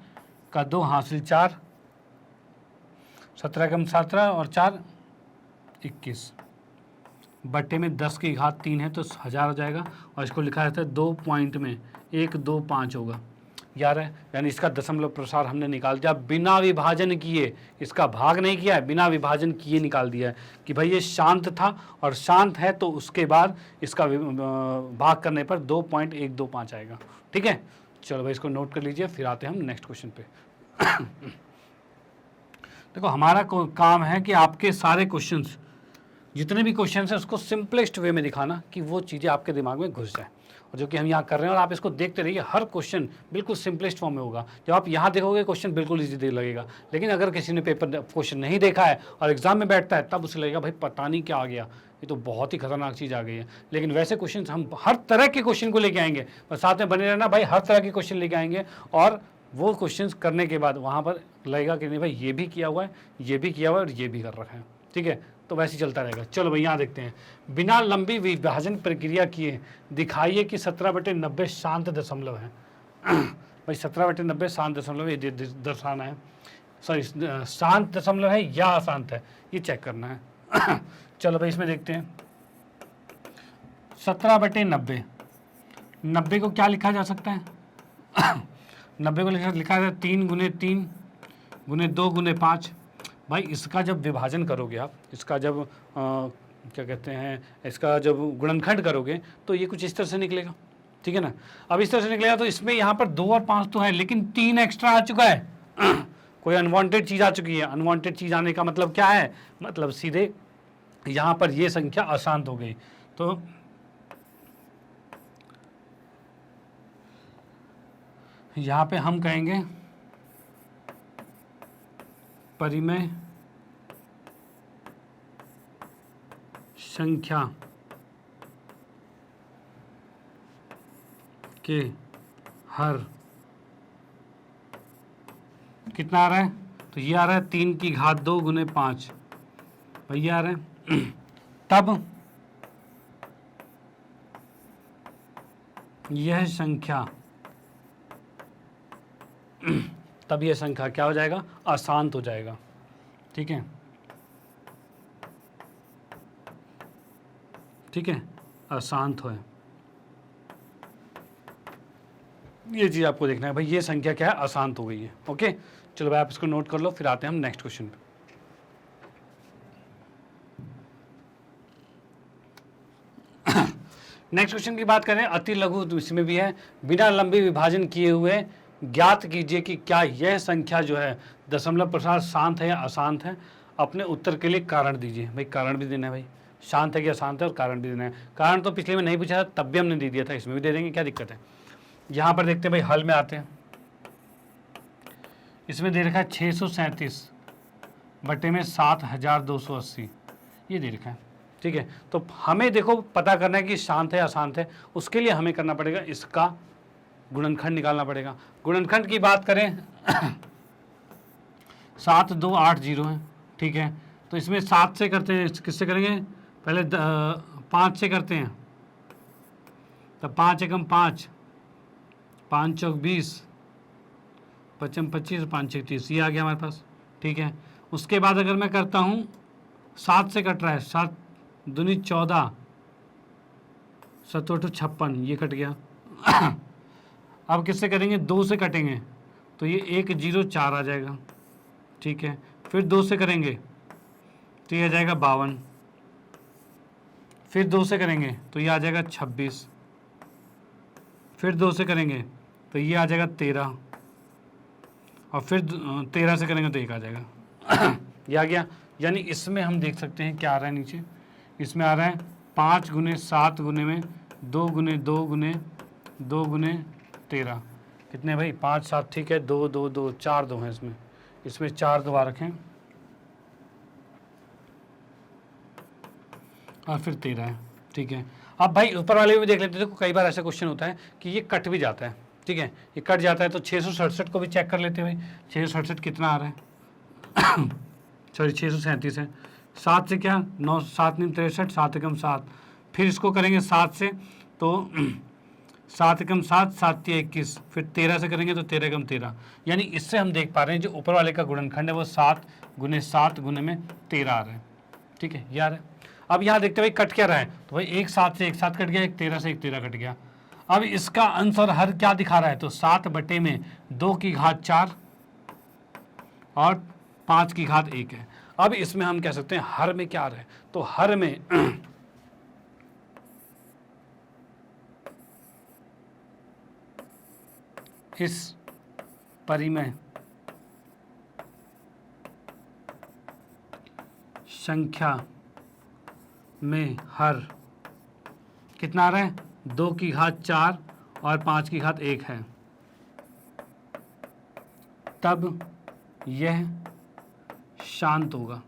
का 2 हासिल 4, 17 कम 17 और 4 21 बट्टे में 10 की घात 3 है तो 1000 हो जाएगा। और इसको लिखा जाता है 2 पॉइंट में 125 होगा 11, यानी इसका दशमलव प्रसार हमने निकाल दिया बिना विभाजन किए, इसका भाग नहीं किया है, बिना विभाजन किए निकाल दिया है कि भाई ये शांत था और शांत है, तो उसके बाद इसका भाग करने पर 2.125 आएगा। ठीक है, चलो भाई इसको नोट कर लीजिए, फिर आते हैं हम नेक्स्ट क्वेश्चन पे। देखो हमारा काम है कि आपके सारे क्वेश्चंस, जितने भी क्वेश्चंस हैं उसको सिंपलेस्ट वे में दिखाना कि वो चीज़ें आपके दिमाग में घुस जाए, और जो कि हम यहाँ कर रहे हैं। और आप इसको देखते रहिए, हर क्वेश्चन बिल्कुल सिंपलेस्ट फॉर्म में होगा। जब आप यहाँ देखोगे क्वेश्चन बिल्कुल ईजी लगेगा, लेकिन अगर किसी ने पेपर क्वेश्चन नहीं देखा है और एग्जाम में बैठता है तब उसे लगेगा भाई पता नहीं क्या आ गया, ये तो बहुत ही खतरनाक चीज़ आ गई है। लेकिन वैसे क्वेश्चन हम हर तरह के क्वेश्चन को लेके आएंगे, बस साथ में बने रहना भाई, हर तरह के क्वेश्चन लेके आएंगे, और वो क्वेश्चंस करने के बाद वहाँ पर लगेगा कि नहीं भाई ये भी किया हुआ है, ये भी किया हुआ है और ये भी कर रखा है। ठीक है, तो वैसे ही चलता रहेगा। चलो भाई यहाँ देखते हैं, बिना लंबी विभाजन प्रक्रिया किए दिखाइए कि 17/90 शांत दशमलव है। भाई 17/90 शांत दशमलव, ये दर्शाना है, सॉरी शांत दशमलव है या अशांत है, ये चेक करना है। चलो भाई इसमें देखते हैं 17/90, 90 को क्या लिखा जा सकता है 90 को लिखा जाए 3 गुने 3 गुने 2 गुने 5। भाई इसका जब विभाजन करोगे आप, इसका जब क्या कहते हैं, इसका जब गुणनखंड करोगे तो ये कुछ इस तरह से निकलेगा। ठीक है ना, अब इस तरह से निकलेगा तो इसमें यहाँ पर 2 और 5 तो है, लेकिन 3 एक्स्ट्रा आ चुका है कोई अनवांटेड चीज़ आ चुकी है। अनवांटेड चीज़ आने का मतलब क्या है, मतलब सीधे यहाँ पर ये संख्या अशांत हो गई। तो यहाँ पे हम कहेंगे परिमेय संख्या के हर कितना आ रहा है, तो ये आ रहा है 3 की घात 2 गुने 5, भैया आ रहा है। तब यह संख्या तब यह संख्या क्या हो जाएगा, अशांत हो जाएगा। ठीक है, ठीक है, अशांत हो, ये चीज़ आपको देखना है भाई, ये संख्या क्या है, अशांत हो गई है। ओके, चलो भाई आप इसको नोट कर लो, फिर आते हैं हम नेक्स्ट क्वेश्चन पे। नेक्स्ट क्वेश्चन की बात करें, अति लघु, तो इसमें भी है, बिना लंबी विभाजन किए हुए ज्ञात कीजिए कि क्या यह संख्या जो है दशमलव प्रसार शांत है या अशांत है। अपने उत्तर के लिए कारण दीजिए। भाई कारण भी देना है भाई, शांत है कि अशांत है, और कारण भी देना है। कारण तो पिछले में नहीं पूछा था, तब भी हमने दे दिया था, इसमें भी दे देंगे, क्या दिक्कत है। यहाँ पर देखते हैं भाई, हल में आते हैं। इसमें दे रखा है 637 बटे में 7280, ये दे रखा है। ठीक है, तो हमें देखो पता करना है कि शांत है अशांत है। उसके लिए हमें करना पड़ेगा, इसका गुणनखंड निकालना पड़ेगा। गुणनखंड की बात करें 7280 है। ठीक है, तो इसमें 7 से करते हैं, किससे करेंगे, पहले 5 से करते हैं, तब 5 एकम 5, 5 चौक 20, 55 25, 5 छः 30, ये आ गया हमारे पास। ठीक है, उसके बाद अगर मैं करता हूँ 7 से कट रहा है, 7 दूनी 14, 7 8 56, ये कट गया। अब किससे करेंगे, 2 से कटेंगे, तो ये 104 आ जाएगा। ठीक है, फिर 2 से करेंगे तो ये आ जाएगा 52, फिर 2 से करेंगे तो ये आ जाएगा 26, फिर 2 से करेंगे तो ये आ जाएगा 13, और फिर 13 से करेंगे तो 1 आ जाएगा। ये आ गया। यानी इसमें हम देख सकते हैं क्या आ रहा है नीचे, इसमें आ रहा है 5 गुने 7 गुने में 2 गुने 2 गुने 2 गुने 13, कितने भाई, 5 7, ठीक है, 2 2 2 4 2 हैं इसमें, इसमें 4 2 रखें, और फिर 13 है। ठीक है, अब भाई ऊपर वाले भी देख लेते हैं। देखो कई बार ऐसा क्वेश्चन होता है कि ये कट भी जाता है। ठीक है, ये कट जाता है, तो 667 को भी चेक कर लेते हैं भाई, 667 कितना आ रहा है सॉरी 637 है। 7 से क्या, 9 7 9 63, 7 एकम 7, फिर इसको करेंगे 7 से, तो 7 एकम 7, 7 3 21, फिर 13 से करेंगे तो 13 एकम 13। यानी इससे हम देख पा रहे हैं जो ऊपर वाले का गुणनखंड है वो 7 गुने 7 गुने में 13 आ रहा है। ठीक है, ये आ रहा है। अब यहाँ देखते भाई कट क्या रहा है, तो भाई एक 7 से एक 7 कट गया, एक 13 से एक 13 कट गया। अब इसका अंश और हर क्या दिखा रहा है, तो 7 बटे में 2 की घात 4 और 5 की घात 1 है। अब इसमें हम कह सकते हैं हर में क्या आ रहा है, तो हर में इस परिमेय संख्या में हर कितना आ रहा है, 2 की घात 4 और 5 की घात 1 है। तब यह शांत होगा।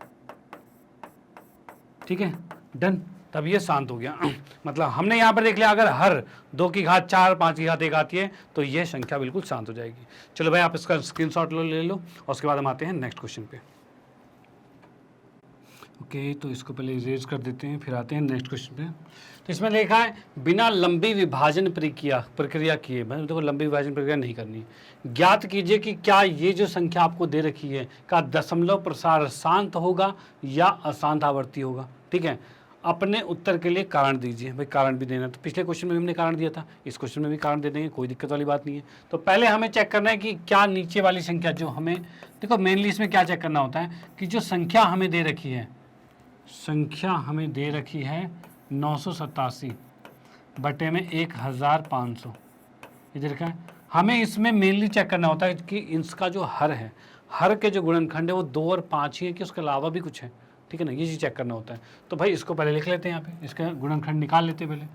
ठीक है, डन, तब ये शांत हो गया। मतलब हमने यहाँ पर देख लिया, अगर हर 2 की घात 4 5 की घात 1 आती है तो ये संख्या बिल्कुल शांत हो जाएगी। चलो भाई आप इसका स्क्रीनशॉट ले लो, और उसके बाद हम आते हैं नेक्स्ट क्वेश्चन पे। ओके, तो इसको पहले इरेज कर देते हैं, फिर आते हैं नेक्स्ट क्वेश्चन पे। तो इसमें लिखा है बिना लंबी विभाजन प्रक्रिया किए, मतलब देखो लंबी विभाजन प्रक्रिया नहीं करनी। ज्ञात कीजिए कि क्या ये जो संख्या आपको दे रखी है का दशमलव प्रसार शांत होगा या अशांत आवर्ती होगा। ठीक है, अपने उत्तर के लिए कारण दीजिए। भाई कारण भी देना, तो पिछले क्वेश्चन में भी हमने कारण दिया था, इस क्वेश्चन में भी कारण दे देंगे, कोई दिक्कत वाली बात नहीं है। तो पहले हमें चेक करना है कि क्या नीचे वाली संख्या जो हमें, देखो मेनली इसमें क्या चेक करना होता है कि जो संख्या हमें दे रखी है, संख्या हमें दे रखी है 987 बटे में 1500, इधर का हमें इसमें मेनली चेक करना होता है कि इसका जो हर है, हर के जो गुणनखंड है वो 2 और 5 ही है कि उसके अलावा भी कुछ है, ठीक है ना, ये चीज़ चेक करना होता है। तो भाई इसको पहले लिख लेते हैं, यहाँ पे इसका गुणनखंड निकाल लेते हैं पहले।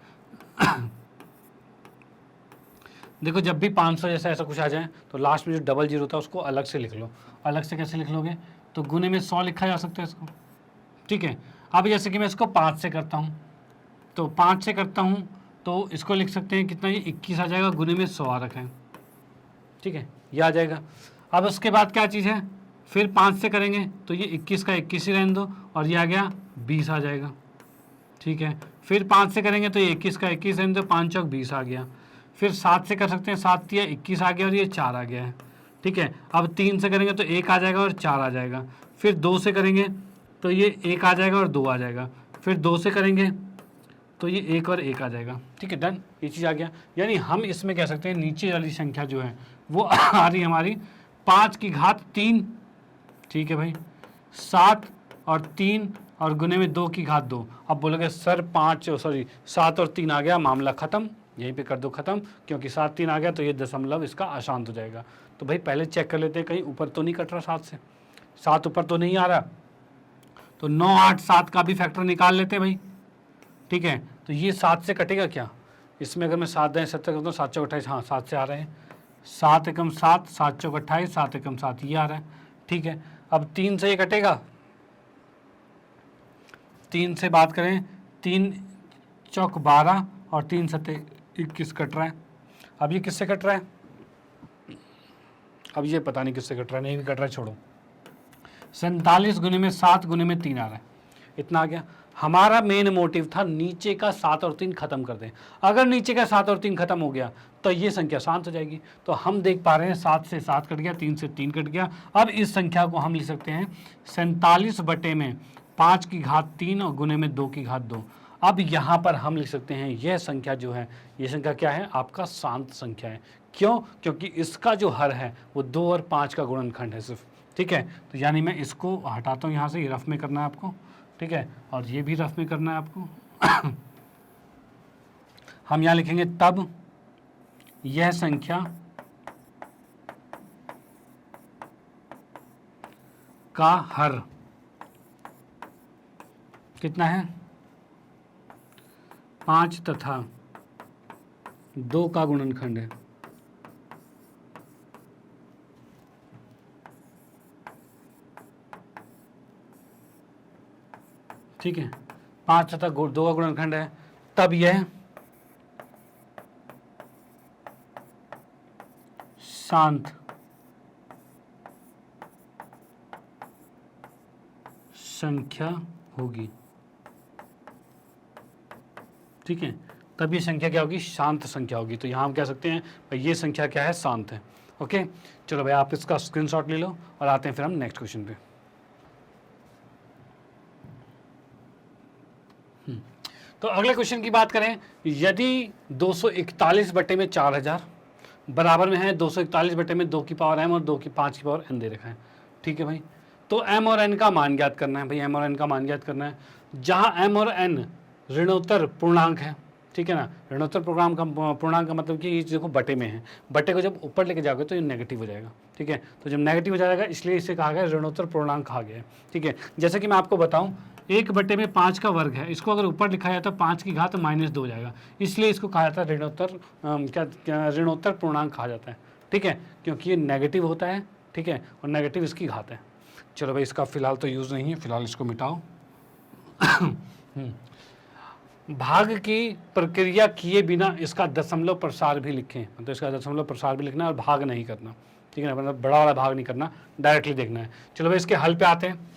देखो जब भी 500 जैसा ऐसा कुछ आ जाए तो लास्ट में जो डबल जीरो था उसको अलग से लिख लो। अलग से कैसे लिख लोगे, तो गुने में 100 लिखा जा सकता है इसको, ठीक है। अब जैसे कि मैं इसको 5 से करता हूँ, तो 5 से करता हूँ तो इसको लिख सकते हैं कितना, ये 21 आ जाएगा, गुने में 100 आ रखा है, ठीक है, ये आ जाएगा। अब उसके बाद क्या चीज़ है, फिर 5 से करेंगे तो ये 21 का 21 ही रहने दो, और ये आ गया 20 आ जाएगा, ठीक है। फिर 5 से करेंगे तो ये 21 का 21 रहने दो, 5 चौक 20 आ गया। फिर 7 से कर सकते हैं, 7 या 21 आ गया और ये 4 आ गया है, ठीक है। अब 3 से करेंगे तो 1 आ जाएगा और 4 आ जाएगा। फिर 2 से करेंगे तो ये 1 आ जाएगा और 2 आ जाएगा। फिर 2 से करेंगे तो ये 1 और 1 आ जाएगा, ठीक है, डन, ये चीज़ आ गया। यानी हम इसमें कह सकते हैं नीचे वाली संख्या जो है वो आ रही हमारी 5 की घात 3, ठीक है भाई, 7 और 3 और गुने में 2 की घात 2। अब बोलोगे सर 7 और 3 आ गया, मामला ख़त्म, यहीं पे कर दो ख़त्म, क्योंकि 7 3 आ गया तो ये दशमलव इसका अशांत हो जाएगा। तो भाई पहले चेक कर लेते हैं कहीं ऊपर तो नहीं कट रहा 7 से, 7 ऊपर तो नहीं आ रहा, तो 9 8 7 का भी फैक्टर निकाल लेते हैं भाई, ठीक है। तो ये 7 से कटेगा क्या, इसमें अगर मैं 7 दाएँ 70 करता हूँ, 7 चौक 28, हाँ 7 से आ रहे हैं, 7 एकम 7, 7 चौक 28, 7 एकम 7, ये आ रहा है, ठीक है। अब 3 से ये कटेगा, 3 से बात करें, 3 चौक 12 और 3 सत्ते 21 कट रहा है। अब ये किससे कट रहा है, अब ये पता नहीं किससे कट रहा है, नहीं भी कट रहा है छोड़ो। 47 गुने में 7 गुने में 3 आ रहा है, इतना आ गया। हमारा मेन मोटिव था नीचे का 7 और 3 खत्म कर दें। अगर नीचे का 7 और 3 खत्म हो गया तो ये संख्या शांत हो जाएगी। तो हम देख पा रहे हैं 7 से 7 कट गया, 3 से 3 कट गया। अब इस संख्या को हम लिख सकते हैं 47 बटे में 5 की घात 3 और गुने में 2 की घात 2। अब यहाँ पर हम लिख सकते हैं यह संख्या जो है, ये संख्या क्या है, आपका शांत संख्या है। क्यों, क्योंकि इसका जो हर है वो 2 और 5 का गुणनखंड है सिर्फ, ठीक है। तो यानी मैं इसको हटाता हूँ यहाँ से, ये रफ में करना है आपको, ठीक है, और ये भी रफ में करना है आपको। हम यहाँ लिखेंगे तब यह संख्या का हर कितना है, 5 तथा 2 का गुणनखंड है, ठीक है, 5 तथा 2 का गुणनखंड है, तब यह शांत संख्या होगी, ठीक है। तब ये संख्या क्या होगी, शांत संख्या होगी। तो यहाँ हम कह सकते हैं भाई ये संख्या क्या है, शांत है। ओके, चलो भाई आप इसका स्क्रीनशॉट ले लो और आते हैं फिर हम नेक्स्ट क्वेश्चन पे। तो अगले क्वेश्चन की बात करें, यदि 241 बटे में 4000 बराबर में है 241 बटे में 2 की पावर m और 2 की 5 की पावर n दे रखा है, ठीक है भाई। तो m और n का मान ज्ञात करना है भाई, m और n का मान ज्ञात करना है, जहां m और n ऋणोत्तर पूर्णांक है, ठीक है ना। ऋणोत्तर पूर्णांक का मतलब कि ये देखो बटे में है, बटे को जब ऊपर लेके जाओगे तो ये नेगेटिव हो जाएगा, ठीक है। तो जब नेगेटिव हो जाएगा इसलिए इसे कहा गया ऋणोत्तर पूर्णांक कहा गया है, ठीक है। जैसे कि मैं आपको बताऊं 1 बटे में 5 का वर्ग है, इसको अगर ऊपर लिखा जाए तो 5 की घात -2 हो जाएगा, इसलिए इसको कहा जाता है ऋणोत्तर ऋणोत्तर पूर्णांक कहा जाता है, ठीक है, क्योंकि ये नेगेटिव होता है, ठीक है, और नेगेटिव इसकी घात है। चलो भाई इसका फिलहाल तो यूज़ नहीं है, फिलहाल इसको मिटाओ। भाग की प्रक्रिया किए बिना इसका दशमलव प्रसार भी लिखें, मतलब इसका दशमलव प्रसार भी लिखना है और भाग नहीं करना, ठीक है ना, मतलब बड़ा वाला भाग नहीं करना, डायरेक्टली देखना है। चलो भाई इसके हल पे आते हैं।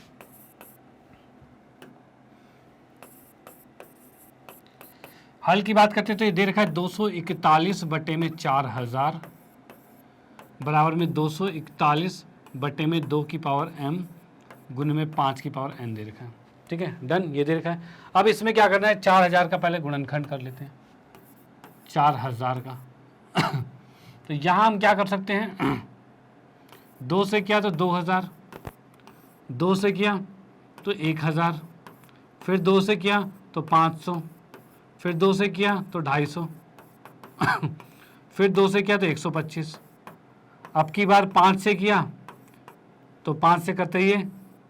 हल की बात करते हैं तो ये दे रखा है 241 बटे में 4000 बराबर में 241 बटे में 2 की पावर m गुने में 5 की पावर n दे रखा है, ठीक है, डन, ये दे रखा है। अब इसमें क्या करना है, 4000 का पहले गुणनखंड कर लेते हैं, 4000 का। तो यहाँ हम क्या कर सकते हैं, 2 से किया तो 2000, 2 से किया तो 1000, फिर 2 से किया तो 500, फिर 2 से किया तो 250, फिर 2 से किया तो 125, अब की बार 5 से किया तो 5 से करते ही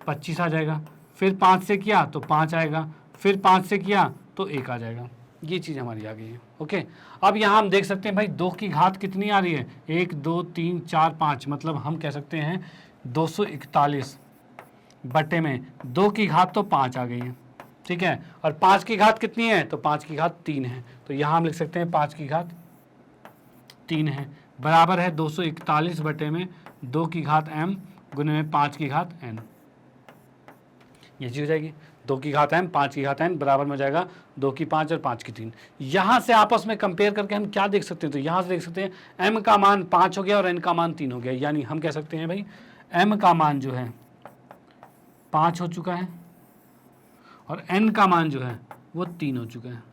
25 आ जाएगा, फिर 5 से किया तो 5 आएगा, फिर 5 से किया तो 1 आ जाएगा। ये चीज़ हमारी आ गई है। ओके, अब यहाँ हम देख सकते हैं भाई 2 की घात कितनी आ रही है, 1 2 3 4 5, मतलब हम कह सकते हैं 241 बटे में 2 की घात तो 5 आ गई है, ठीक है, और 5 की घात कितनी है, तो 5 की घात 3 है, तो यहाँ हम लिख सकते हैं 5 की घात 3 है, बराबर है 241 बटे में 2 की घात m गुने में 5 की घात n। ये चीज हो जाएगी 2 की घात m 5 की घात n बराबर में हो जाएगा 2 की 5 और 5 की 3। यहाँ से आपस में कंपेयर करके हम क्या देख सकते हैं, तो यहाँ से देख सकते हैं m का मान 5 हो गया और n का मान 3 हो गया, यानी हम कह सकते हैं भाई m का मान जो है 5 हो चुका है और n का मान जो है वो 3 हो चुका है।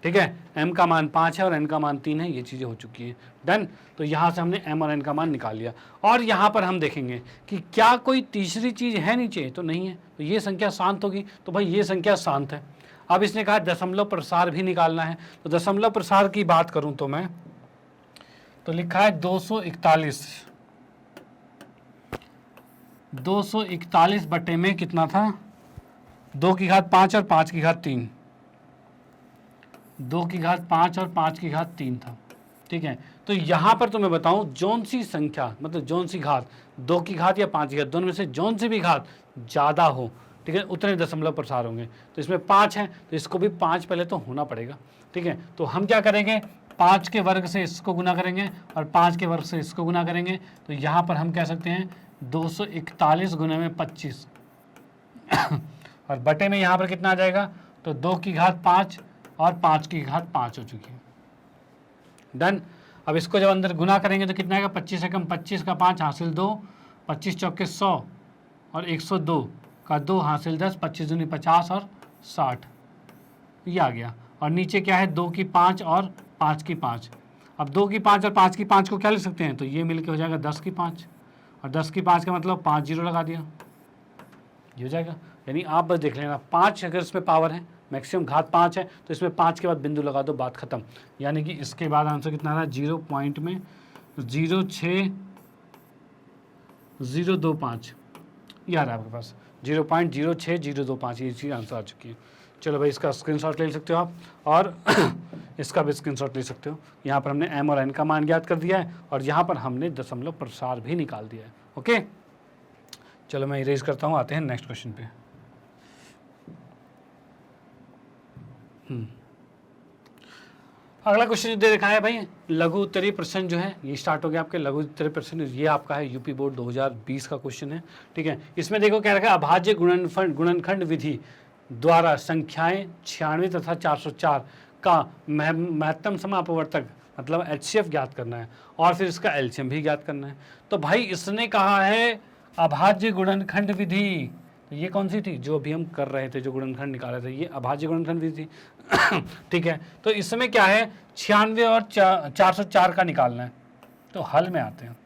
ठीक है, m का मान 5 है और n का मान 3 है, ये चीज़ें हो चुकी हैं। डन, तो यहाँ से हमने m और n का मान निकाल लिया। और यहाँ पर हम देखेंगे कि क्या कोई तीसरी चीज़ है नीचे, तो नहीं है, तो ये संख्या शांत होगी, तो भाई ये संख्या शांत है। अब इसने कहा दशमलव प्रसार भी निकालना है, तो दशमलव प्रसार की बात करूँ तो मैं तो लिखा है 241 बटे में कितना था, 2 की घात 5 और 5 की घात 3, 2 की घात 5 और 5 की घात 3 था। ठीक है, तो यहाँ पर तो मैं बताऊँ जौन सी संख्या मतलब जौन सी घात 2 की घात या 5 की घात दोनों में से जौन सी भी घात ज़्यादा हो, ठीक है, उतने दशमलव प्रसार होंगे। तो इसमें 5 है तो इसको भी 5 पहले तो होना पड़ेगा। ठीक है, तो हम क्या करेंगे, 5 के वर्ग से इसको गुना करेंगे और 5 के वर्ग से इसको गुना करेंगे, तो यहाँ पर हम कह सकते हैं 241 गुना में 25 और बटे में यहाँ पर कितना आ जाएगा, तो 2 की घात 5 और 5 की घात 5 हो चुकी है। डन, अब इसको जब अंदर गुना करेंगे तो कितना आएगा, 25 से कम 25 का 5 हासिल 2, 25 चौके 100 और 102 का 2 हासिल 10, 25 दूनी 50 और 60, ये आ गया। और नीचे क्या है, 2 की 5 और 5 की 5। अब 2 की 5 और 5 की 5 को क्या लिख सकते हैं, तो ये मिलके हो जाएगा 10 की 5 और 10 की 5 का मतलब 5 जीरो लगा दिया, ये हो जाएगा। यानी आप बस देख लेना 5 अगर इसमें पावर है, मैक्सिमम घात 5 है, तो इसमें 5 के बाद बिंदु लगा दो, बात खत्म। यानी कि इसके बाद आंसर कितना आ रहा है, 0 पॉइंट में 06025 ये आ रहा है आपके पास, 0.06025, ये चीज़ आंसर आ चुकी है। चलो भाई, इसका स्क्रीनशॉट ले सकते हो आप और इसका भी स्क्रीनशॉट ले सकते हो। यहाँ पर हमने m और n का मान ज्ञात कर दिया है और यहाँ पर हमने दशमलव प्रसार भी निकाल दिया है। ओके, चलो मैं इरेज करता हूँ, आते हैं नेक्स्ट क्वेश्चन पे। अगला क्वेश्चन जो दे रखा है भाई, लघु उत्तरीय प्रश्न जो है ये स्टार्ट हो गया आपके लघु उत्तरीय प्रश्न। ये आपका है यूपी बोर्ड 2020 का क्वेश्चन है। ठीक है, इसमें देखो क्या रखा है, अभाज्य गुणनखंड विधि द्वारा संख्याएं 96 तथा 404 का महत्तम समापवर्तक मतलब HCF ज्ञात करना है और फिर इसका LCM भी ज्ञात करना है। तो भाई इसने कहा है अभाज्य गुणनखंड विधि, तो ये कौन सी थी जो अभी हम कर रहे थे, जो गुणनखंड निकाले थे, ये अभाज्य गुणनखंड विधि थी। ठीक है, तो इसमें क्या है, 96 और 404 का निकालना है। तो हल में आते हैं,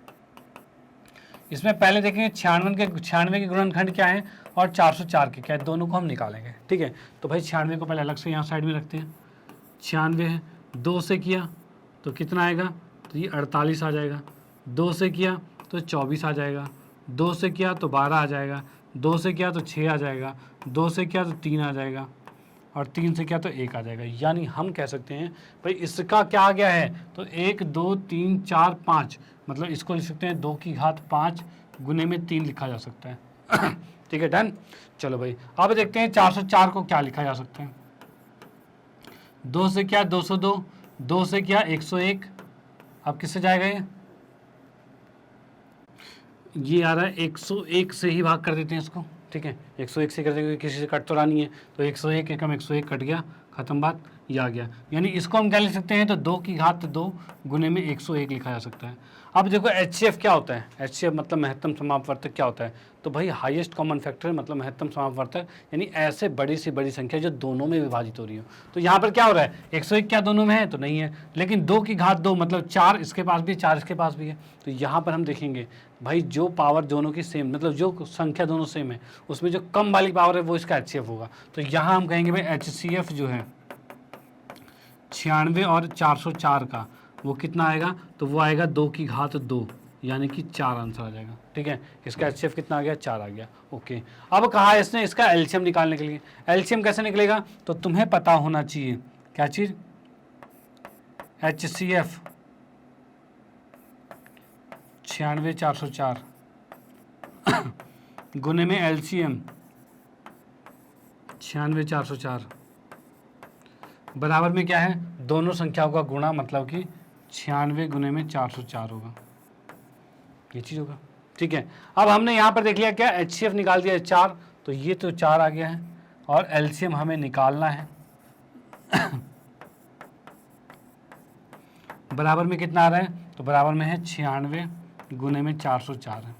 इसमें पहले देखेंगे 96 के गुणनखंड क्या है और 404 के क्या है, दोनों को हम निकालेंगे। ठीक है, तो भाई 96 को पहले अलग से यहाँ साइड में रखते हैं। 96 है, 2 से किया तो कितना आएगा, तो ये 48 आ जाएगा, 2 से किया तो 24 आ जाएगा, 2 से किया तो 12 आ जाएगा, 2 से किया तो 6 आ जाएगा, 2 से किया तो 3 आ जाएगा और 3 से किया तो 1 आ जाएगा। यानी हम कह सकते हैं भाई इसका क्या आ गया है, तो 1 2 3 4 5, मतलब इसको लिख सकते हैं 2 की घात 5 गुने में 3 लिखा जा सकता है। ठीक है, डन। चलो भाई अब देखते हैं 404 को क्या लिखा जा सकता है। 2 से किया 202, 2 से किया 101, अब किससे जाएगा ये आ रहा है 101 से ही भाग कर देते हैं इसको। ठीक है, 101 से कर देंगे, किसी से कट तो रहा नहीं है, तो 101 एकम 101 कट गया, खत्म बात, ये आ गया। यानी इसको हम क्या लिख सकते हैं, तो 2 की घात 2 गुने में 101 लिखा जा सकता है। अब देखो HCF क्या होता है, HCF मतलब महत्तम समापवर्तक क्या होता है, तो भाई हाईएस्ट कॉमन फैक्टर मतलब महत्तम समापवर्तक, यानी ऐसे बड़ी से बड़ी संख्या जो दोनों में विभाजित हो रही हो। तो यहाँ पर क्या हो रहा है, 101 क्या दोनों में है, तो नहीं है, लेकिन 2 की घात 2 मतलब 4 इसके पास भी 4 इसके पास भी है। तो यहाँ पर हम देखेंगे भाई जो पावर दोनों की सेम मतलब जो संख्या दोनों सेम है उसमें जो कम वाली पावर है वो इसका HCF होगा। तो यहाँ हम कहेंगे भाई HCF जो है 96 और 404 का वो कितना आएगा, तो वो आएगा 2 की घात 2 यानी कि 4 आंसर आ जाएगा। ठीक है, इसका HCF कितना आ गया, 4 आ गया। ओके, अब कहा है इसने इसका LCM निकालने के लिए। LCM कैसे निकलेगा, तो तुम्हें पता होना चाहिए क्या चीज़, HCF 96,404 गुने में LCM 96,404 बराबर में क्या है, दोनों संख्याओं का गुणा, मतलब कि 96 गुने में 404 होगा, ये चीज़ होगा। ठीक है, अब हमने यहाँ पर देख लिया क्या, HCF निकाल दिया 4, तो ये तो 4 आ गया है, और LCM हमें निकालना है बराबर में कितना आ रहा है, तो बराबर में है 96 गुने में 404 है।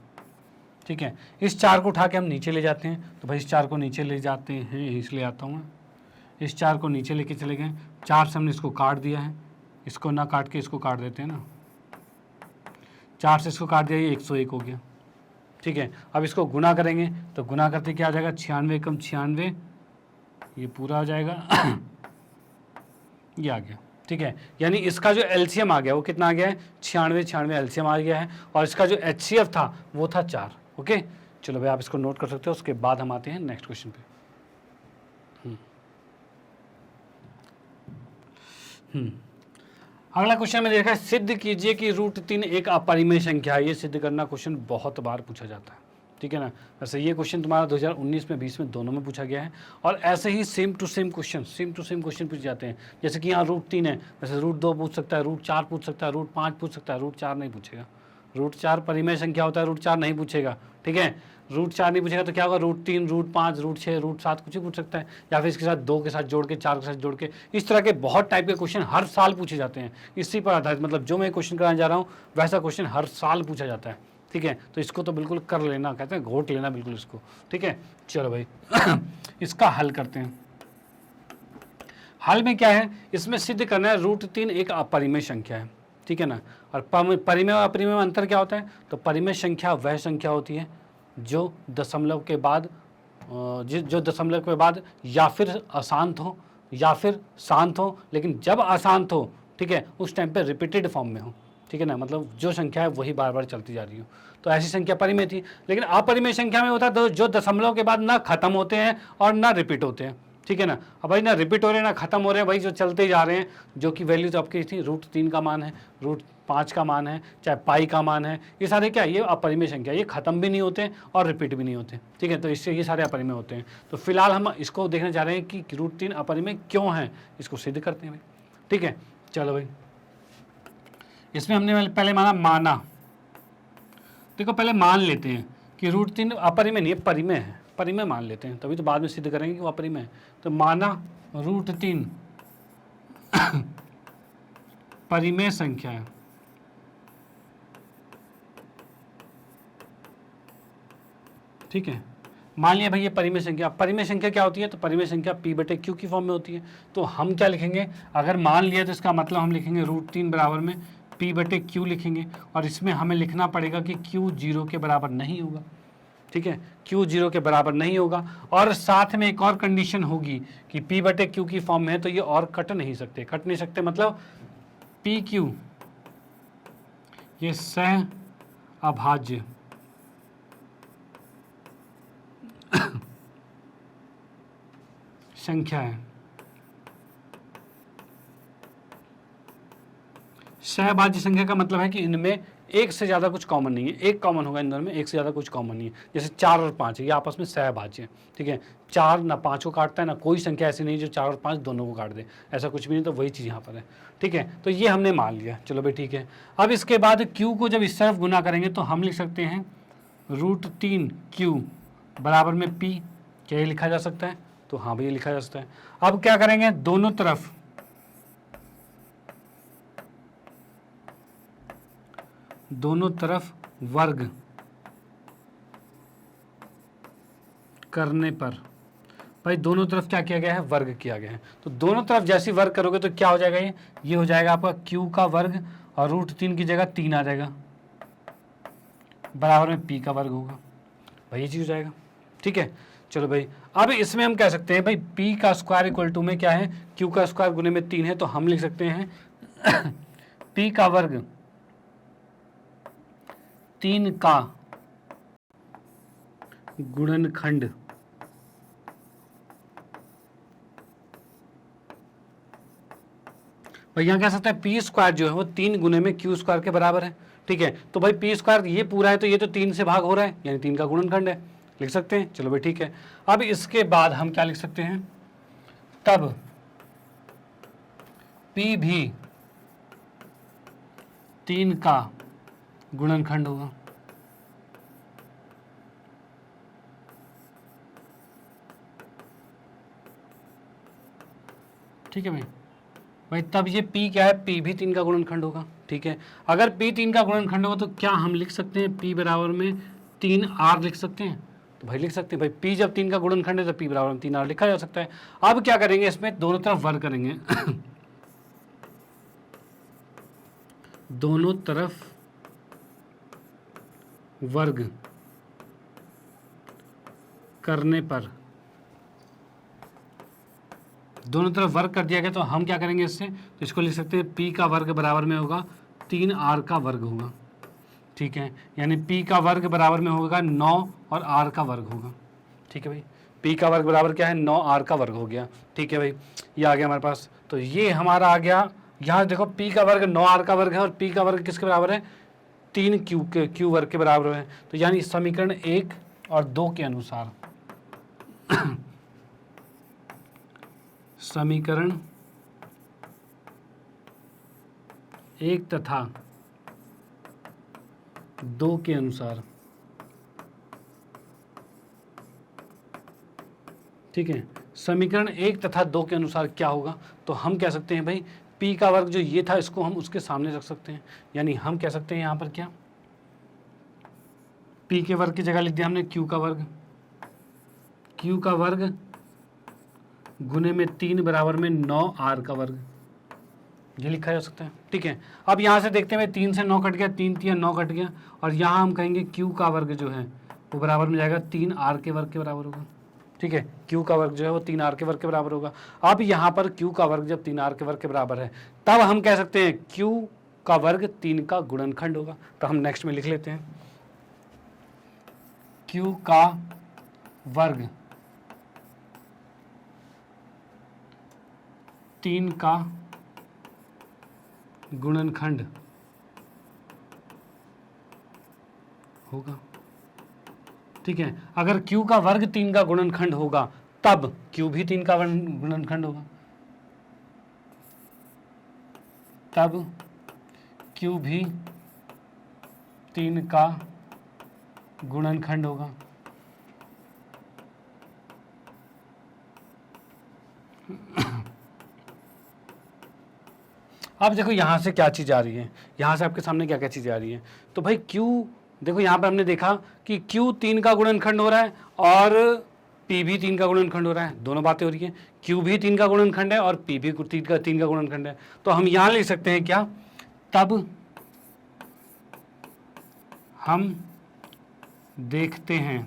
ठीक है, इस 4 को उठा के हम नीचे ले जाते हैं, तो भाई इस 4 को नीचे ले जाते हैं, इसलिए आता हूँ मैं, इस 4 को नीचे लेके चले गए, 4 से हमने इसको काट दिया है, इसको ना काट के इसको काट देते हैं ना, 4 से इसको काट दिया, ये 101 हो गया। ठीक है, अब इसको गुना करेंगे, तो गुना करते क्या आ जाएगा, 96 कम 96, ये पूरा आ जाएगा ये आ गया। ठीक है, यानी इसका जो LCM आ गया वो कितना आ गया है, 96 LCM आ गया है, और इसका जो HCF था वो था 4। ओके, चलो भाई आप इसको नोट कर सकते हो, उसके बाद हम आते हैं नेक्स्ट क्वेश्चन पे। अगला क्वेश्चन में देखा है, सिद्ध कीजिए कि √3 एक अपरिमेय संख्या है। ये सिद्ध करना क्वेश्चन बहुत बार पूछा जाता है। ठीक है ना, वैसे ये क्वेश्चन तुम्हारा 2019 में 20 में दोनों में पूछा गया है, और ऐसे ही सेम टू सेम क्वेश्चन पूछ जाते हैं। जैसे कि यहाँ √3 है, वैसे √2 पूछ सकता है, √4 पूछ सकता है, √5 पूछ सकता है, √4 नहीं पूछेगा। √4 परिमेय संख्या होता है, √4 नहीं पूछेगा। ठीक है, √4 नहीं पूछेगा तो क्या होगा, √3, √5, √6, √7 कुछ ही पूछ सकता है, या फिर इसके साथ 2 के साथ जोड़ के, 4 के साथ जोड़ के। इस तरह के बहुत टाइप के क्वेश्चन हर साल पूछे जाते हैं, इसी पर आधारित, मतलब जो मैं क्वेश्चन कराने जा रहा हूँ वैसा क्वेश्चन हर साल पूछा जाता है। ठीक है, तो इसको तो बिल्कुल कर लेना, कहते हैं घोट लेना बिल्कुल इसको। ठीक है, चलो भाई इसका हल करते हैं। हल में क्या है, इसमें सिद्ध करना है √3 एक अपरिमेय संख्या है। ठीक है ना, और परिमेय और अपरिमेय में अंतर क्या होता है, तो परिमेय संख्या वह संख्या होती है जो दशमलव के बाद या फिर अशांत हो या फिर शांत हो, लेकिन जब अशांत हो, ठीक है, उस टाइम पे रिपीटेड फॉर्म में हो। ठीक है ना, मतलब जो संख्या है वही बार बार चलती जा रही हो, तो ऐसी संख्या परिमेय थी। लेकिन अपरिमेय संख्या में होता है जो दशमलव के बाद ना खत्म होते हैं और ना रिपीट होते हैं। ठीक है ना, अब भाई ना रिपीट हो रहे हैं ना खत्म हो रहे हैं, भाई जो चलते जा रहे हैं, जो कि वैल्यूज आपकी थी, √3 का मान है, √5 का मान है, चाहे पाई का मान है, ये सारे क्या, ये अपरिमेय संख्या, ये खत्म भी नहीं होते और रिपीट भी नहीं होते। ठीक है, तो इससे ये सारे अपरिमेय होते हैं। तो फिलहाल हम इसको देखने जा रहे हैं कि √3 अपरिमेय क्यों है, इसको सिद्ध करते हैं भाई। ठीक है, चलो भाई, इसमें हमने पहले माना, देखो पहले मान लेते हैं कि √3 अपरिमेय नहीं है, परिमेय है, परिमेय मान लेते हैं, तभी तो बाद में सिद्ध करेंगे कि वो अपरिमेय है। तो माना √3 परिमेय संख्या है। ठीक है, मान लिया भाई ये परिमेय संख्या। परिमेय संख्या क्या होती है, तो परिमेय संख्या P/Q की फॉर्म में होती है। तो हम क्या लिखेंगे, अगर मान लिया तो इसका मतलब हम लिखेंगे √3 बराबर में P/Q लिखेंगे, और इसमें हमें लिखना पड़ेगा कि Q 0 के बराबर नहीं होगा। ठीक है, Q 0 के बराबर नहीं होगा, और साथ में एक और कंडीशन होगी कि P/Q की फॉर्म में है, तो ये और कट नहीं सकते, मतलब PQ ये सह अभाज्य संख्या है। सहभाज्य संख्या का मतलब है कि इनमें एक से ज़्यादा कुछ कॉमन नहीं है, एक कॉमन होगा इन दोनों में, एक से ज़्यादा कुछ कॉमन नहीं है। जैसे 4 और 5 है, ये आपस में सहभाज्य है। ठीक है, 4 ना 5 को काटता है, ना कोई संख्या ऐसी नहीं जो 4 और 5 दोनों को काट दे, ऐसा कुछ भी नहीं। तो वही चीज़ यहाँ पर है। ठीक है, तो ये हमने मान लिया, चलो भाई ठीक है। अब इसके बाद Q को जब इस तरफ गुना करेंगे तो हम लिख सकते हैं √3Q बराबर में P, क्या ये लिखा जा सकता है, तो हाँ भाई ये लिखा जा सकता है। अब क्या करेंगे, दोनों तरफ वर्ग करने पर, भाई दोनों तरफ क्या किया गया है, वर्ग किया गया है। तो दोनों तरफ जैसे वर्ग करोगे तो क्या हो जाएगा, ये हो जाएगा आपका Q का वर्ग, और √3 की जगह 3 आ जाएगा, बराबर में P का वर्ग होगा, भाई ये चीज़ हो जाएगा। ठीक है, चलो भाई, अब इसमें हम कह सकते हैं भाई P का स्क्वायर इक्वल टू में क्या है, Q का स्क्वायर गुने में 3 है, तो हम लिख सकते हैं P का वर्ग 3 का गुणनखंड भाई यहाँ कह सकते हैं पी स्क्वायर जो है वो 3 गुने में क्यू स्क्वायर के बराबर है। ठीक है, तो भाई पी स्क्वायर ये पूरा है तो ये तो 3 से भाग हो रहा है, यानी 3 का गुणनखंड है, लिख सकते हैं। चलो भाई ठीक है। अब इसके बाद हम क्या लिख सकते हैं, तब पी भी 3 का गुणनखंड होगा। ठीक है भाई तब ये P क्या है, P भी 3 का गुणनखंड होगा। ठीक है, अगर P 3 का गुणनखंड होगा तो क्या हम लिख सकते हैं P बराबर में 3R लिख सकते हैं? तो भाई लिख सकते हैं भाई, P जब 3 का गुणनखंड है तो P बराबर में 3R लिखा जा सकता है। अब क्या करेंगे, इसमें दोनों तरफ वर्ग करेंगे दोनों तरफ वर्ग करने पर, दोनों तरफ वर्ग कर दिया गया तो हम क्या करेंगे इससे, तो इसको लिख सकते हैं P का वर्ग बराबर में होगा 3R का वर्ग होगा। ठीक है, यानी P का वर्ग बराबर में होगा 9 और R का वर्ग होगा। ठीक है भाई, P का वर्ग बराबर क्या है, 9R का वर्ग हो गया। ठीक है भाई, ये आ गया हमारे पास। तो ये हमारा आ गया, यहाँ देखो P का वर्ग 9R का वर्ग है और P का वर्ग किसके बराबर है, 3Q वर्ग के बराबर है। तो यानी समीकरण 1 और 2 के अनुसार समीकरण 1 तथा 2 के अनुसार, ठीक है, समीकरण 1 तथा 2 के अनुसार क्या होगा, तो हम कह सकते हैं भाई P का वर्ग जो ये था इसको हम उसके सामने रख सकते हैं। यानी हम कह सकते हैं यहाँ पर क्या, P के वर्ग की जगह लिख दिया हमने Q का वर्ग, Q का वर्ग गुने में 3 बराबर में 9R का वर्ग, ये लिखा जा सकता है। ठीक है, अब यहाँ से देखते हैं 3 से 9 कट गया, 3 3 9 कट गया, और यहाँ हम कहेंगे Q का वर्ग जो है वो बराबर में जाएगा 3R के वर्ग के बराबर होगा। ठीक है, Q का वर्ग जो है वो 3R के वर्ग के बराबर होगा। अब यहाँ पर Q का वर्ग जब 3R के वर्ग के बराबर है तब हम कह सकते हैं Q का वर्ग 3 का गुणनखंड होगा। तो हम नेक्स्ट में लिख लेते हैं, Q का वर्ग 3 का गुणनखंड होगा। ठीक है, अगर Q का वर्ग 3 का गुणनखंड होगा तब Q भी 3 का गुणनखंड होगा, तब Q भी 3 का गुणनखंड होगा। अब देखो यहाँ से क्या चीज़ आ रही है, यहाँ से आपके सामने क्या क्या चीज़ें आ रही है। तो भाई Q देखो यहाँ पर हमने देखा कि Q 3 का गुणनखंड हो रहा है और P भी 3 का गुणनखंड हो रहा है, दोनों बातें हो रही हैं। Q भी 3 का गुणनखंड है और P भी 3 का गुणनखंड है। तो हम यहाँ लिख सकते हैं क्या, तब हम देखते हैं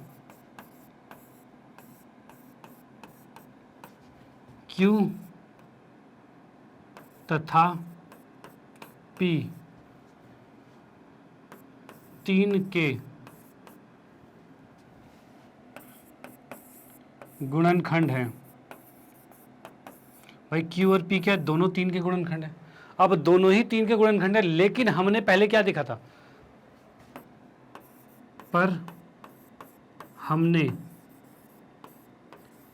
Q तथा P 3 के गुणनखंड है। भाई Q और P क्या है, दोनों 3 के गुणनखंड है। अब दोनों ही 3 के गुणनखंड है, लेकिन हमने पहले क्या देखा था, पर हमने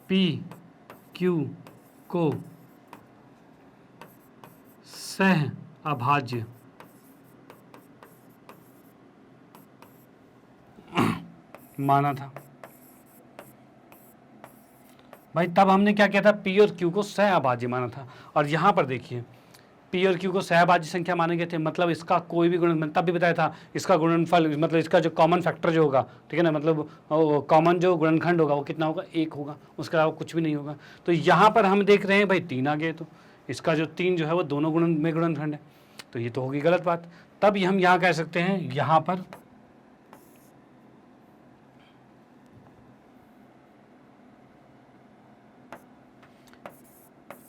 P Q को सह अभाज्य माना था। भाई तब हमने क्या किया था, P और Q को सह अभाज्य माना था। और यहाँ पर देखिए P और Q को सहअभाज्य संख्या माने गए थे, मतलब इसका कोई भी गुणन, तब भी बताया था इसका गुणनफल, मतलब इसका जो कॉमन फैक्टर जो होगा, ठीक है ना, मतलब कॉमन जो गुणनखंड होगा वो कितना होगा, 1 होगा, उसके अलावा कुछ भी नहीं होगा। तो यहाँ पर हम देख रहे हैं भाई 3 आ गए, तो इसका जो 3 जो है वो दोनों गुणन में गुणनखंड है, तो ये तो होगी गलत बात। तब हम यहाँ कह सकते हैं, यहाँ पर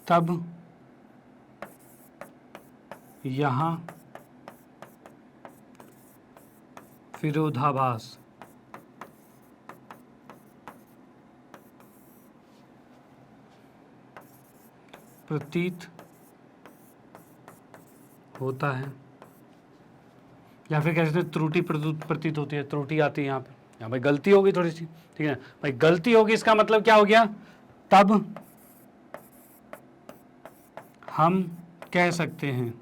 तब यहाँ विरोधाभास प्रतीत होता है, या फिर कह सकते हैं त्रुटि प्रतीत होती है, त्रुटि आती है यहाँ भाई गलती होगी थोड़ी सी, ठीक है भाई, गलती होगी इसका मतलब क्या हो गया, तब हम कह सकते हैं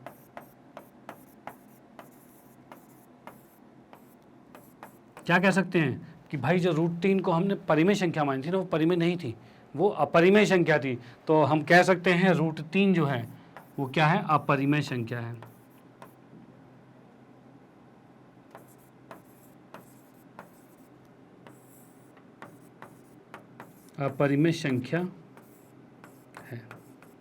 क्या कह सकते हैं कि भाई जो √3 को हमने परिमेय संख्या मानी थी ना, वो परिमेय नहीं थी, वो अपरिमेय संख्या थी। तो हम कह सकते हैं √3 जो है वो क्या है, अपरिमेय संख्या है। अपरिमेय संख्या है,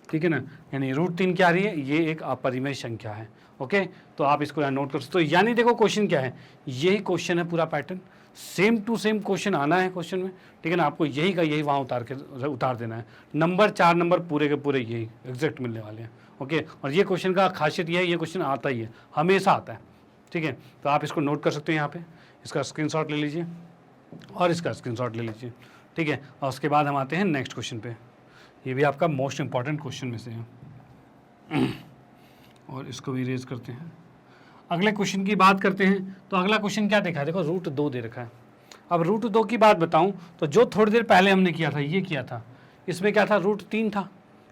ठीक है ना, यानी √3 क्या आ रही है, ये एक अपरिमेय संख्या है। ओके, तो आप इसको यहाँ नोट कर सकते हो। तो यानी देखो क्वेश्चन क्या है, यही क्वेश्चन है, पूरा pattern same to same question आना है क्वेश्चन में, ठीक है ना, आपको यही का यही वहाँ उतार देना है। नंबर 4 नंबर पूरे के पूरे यही एग्जैक्ट मिलने वाले हैं। ओके, और ये क्वेश्चन का खासियत ये है, ये क्वेश्चन आता ही है, हमेशा आता है, ठीक है। तो आप इसको नोट कर सकते हो, यहाँ पे इसका स्क्रीनशॉट ले लीजिए और इसका स्क्रीनशॉट ले लीजिए, ठीक है। और उसके बाद हम आते हैं नेक्स्ट क्वेश्चन पे, ये भी आपका मोस्ट इंपॉर्टेंट क्वेश्चन में से है और इसको भी रेज करते हैं। अगले क्वेश्चन की बात करते हैं। तो अगला क्वेश्चन क्या देखा है, देखो √2 दे रखा है। अब √2 की बात बताऊं तो जो थोड़ी देर पहले हमने किया था, ये किया था, इसमें क्या था, √3 था।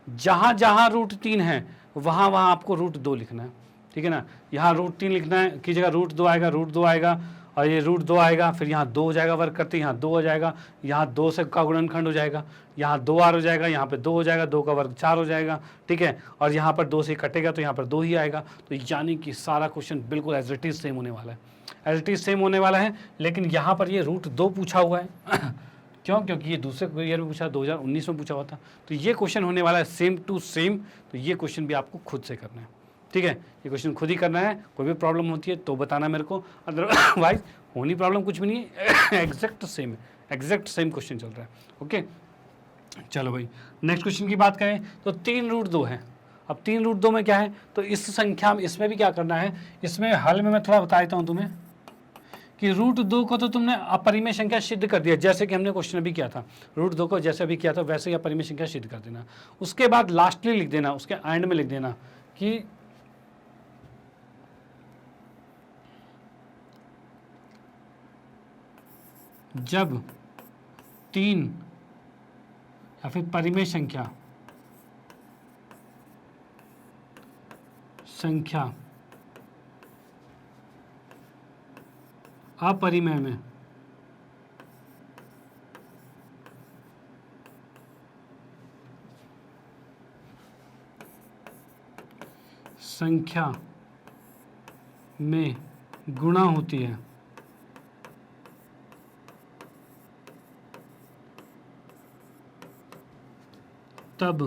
जहाँ जहाँ √3 है वहाँ वहाँ आपको √2 लिखना है, ठीक है ना। यहाँ √3 लिखना है की जगह √2 आएगा, √2 आएगा और ये √2 आएगा, फिर यहाँ 2 हो जाएगा, वर्क करते यहाँ 2 हो जाएगा, यहाँ 2 से का गुणनखंड हो जाएगा, यहाँ 2r हो जाएगा, यहाँ पे 2 हो जाएगा, 2 का वर्ग 4 हो जाएगा, ठीक है। और यहाँ पर 2 से कटेगा तो यहाँ पर 2 ही आएगा। तो यानी कि सारा क्वेश्चन बिल्कुल एज इट इज सेम होने वाला है, एज इट इज सेम होने वाला है। लेकिन यहाँ पर ये √2 पूछा हुआ है क्यों, क्योंकि ये दूसरे ईयर में पूछा, 2019 में पूछा हुआ था। तो ये क्वेश्चन होने वाला है सेम टू सेम। तो ये क्वेश्चन भी आपको खुद से करना है, ठीक है, ये क्वेश्चन खुद ही करना है। कोई भी प्रॉब्लम होती है तो बताना मेरे को, अदरवाइज होनी प्रॉब्लम कुछ भी नहीं है, एग्जैक्ट सेम है, एग्जैक्ट सेम क्वेश्चन चल रहा है। ओके, चलो भाई नेक्स्ट क्वेश्चन की बात करें तो 3√2 है। अब 3√2 में क्या है, तो इस संख्या में, इसमें भी क्या करना है, इसमें हल में मैं थोड़ा बता देता हूँ तुम्हें कि √2 को तो तुमने अपरिमेय संख्या सिद्ध कर दिया, जैसे कि हमने क्वेश्चन अभी किया था। √2 को जैसे अभी किया था वैसे ही अपरिमेय संख्या सिद्ध कर देना। उसके बाद लास्टली लिख देना, उसके एंड में लिख देना कि जब 3 या फिर परिमेय संख्या अपरिमेय में संख्या में गुणा होती है तब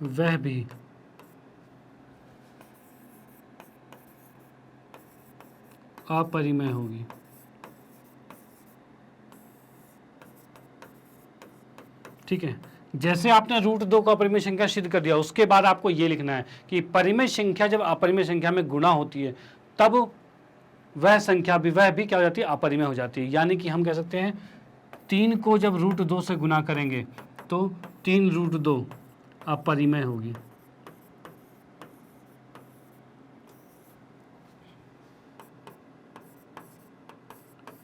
वह भी अपरिमेय होगी। ठीक है, जैसे आपने √2 को अपरिमेय संख्या सिद्ध कर दिया, उसके बाद आपको ये लिखना है कि परिमेय संख्या जब अपरिमेय संख्या में गुणा होती है तब वह संख्या भी क्या हो जाती है, अपरिमेय हो जाती है। यानी कि हम कह सकते हैं 3 को जब √2 से गुना करेंगे तो 3√2 अपरिमेय होगी।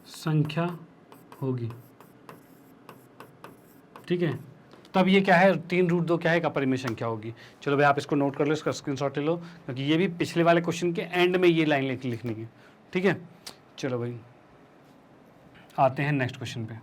संख्या होगी, ठीक है। तब ये क्या है, 3√2 क्या है, एक अपरिमेय संख्या होगी। चलो भाई आप इसको नोट कर लो, इसका स्क्रीनशॉट ले लो, क्योंकि ये भी पिछले वाले क्वेश्चन के एंड में ये लाइन लिखनी है, ठीक है। चलो भाई आते हैं नेक्स्ट क्वेश्चन पे।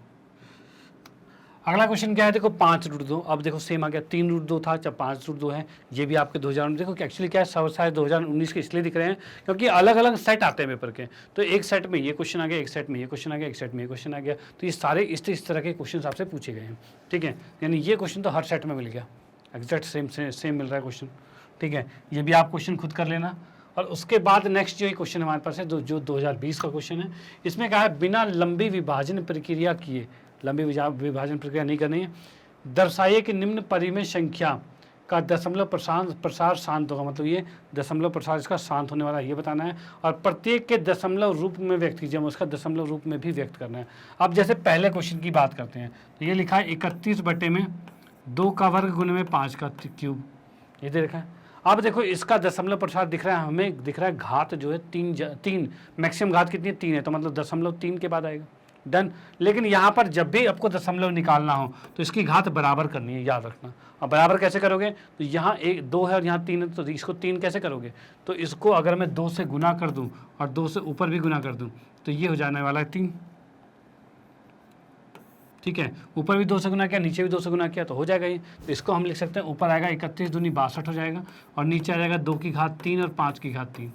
अगला क्वेश्चन क्या है, देखो 5√2। अब देखो सेम आ गया, 3√2 था, जब 5√2 है। ये भी आपके 2019, देखो कि एक्चुअली क्या है, शायद 2019 के इसलिए दिख रहे हैं क्योंकि अलग अलग सेट आते हैं पेपर के। तो एक सेट में ये क्वेश्चन आ गया, एक सेट में ये क्वेश्चन आ गया, एक सेट में ये क्वेश्चन आ गया। तो ये सारे इस तरह के क्वेश्चन आपसे पूछे गए हैं, ठीक है। यानी ये क्वेश्चन तो हर सेट में मिल गया, एग्जैक्ट सेम मिल रहा है क्वेश्चन, ठीक है। ये भी आप क्वेश्चन खुद कर लेना। और उसके बाद नेक्स्ट जो क्वेश्चन हमारे पास है, जो 2020 का क्वेश्चन है, इसमें क्या है, बिना लंबी विभाजन प्रक्रिया किए, लंबी विभाजन प्रक्रिया नहीं करनी है, दर्शाइए कि निम्न परिमेय संख्या का दशमलव प्रसार शांत होगा, मतलब ये दशमलव प्रसार इसका शांत होने वाला है, ये बताना है। और प्रत्येक के दशमलव रूप में व्यक्त कीजिए, हम उसका दशमलव रूप में भी व्यक्त करना है। अब जैसे पहले क्वेश्चन की बात करते हैं, तो ये लिखा है 31/2 का वर्ग गुने में 5 का क्यूब, ये दे रखा है। अब देखो इसका दशमलव प्रसार दिख रहा है, हमें दिख रहा है घात जो है 3 मैक्सिमम घात कितनी है 3 है, तो मतलब 0.3 के बाद आएगा, डन। लेकिन यहाँ पर जब भी आपको दशमलव निकालना हो तो इसकी घात बराबर करनी है, याद रखना। अब बराबर कैसे करोगे, तो यहाँ 2 है और यहाँ 3 है, तो इसको 3 कैसे करोगे, तो इसको अगर मैं 2 से गुना कर दूँ और 2 से ऊपर भी गुना कर दूँ तो ये हो जाने वाला है 3, ठीक है। ऊपर भी 2 से गुना किया, नीचे भी 2 से गुना किया, तो हो जाएगा ये। तो इसको हम लिख सकते हैं, ऊपर आएगा 31 दूनी 62 हो जाएगा, और नीचे आ जाएगा 2 की घात 3 और 5 की घात 3।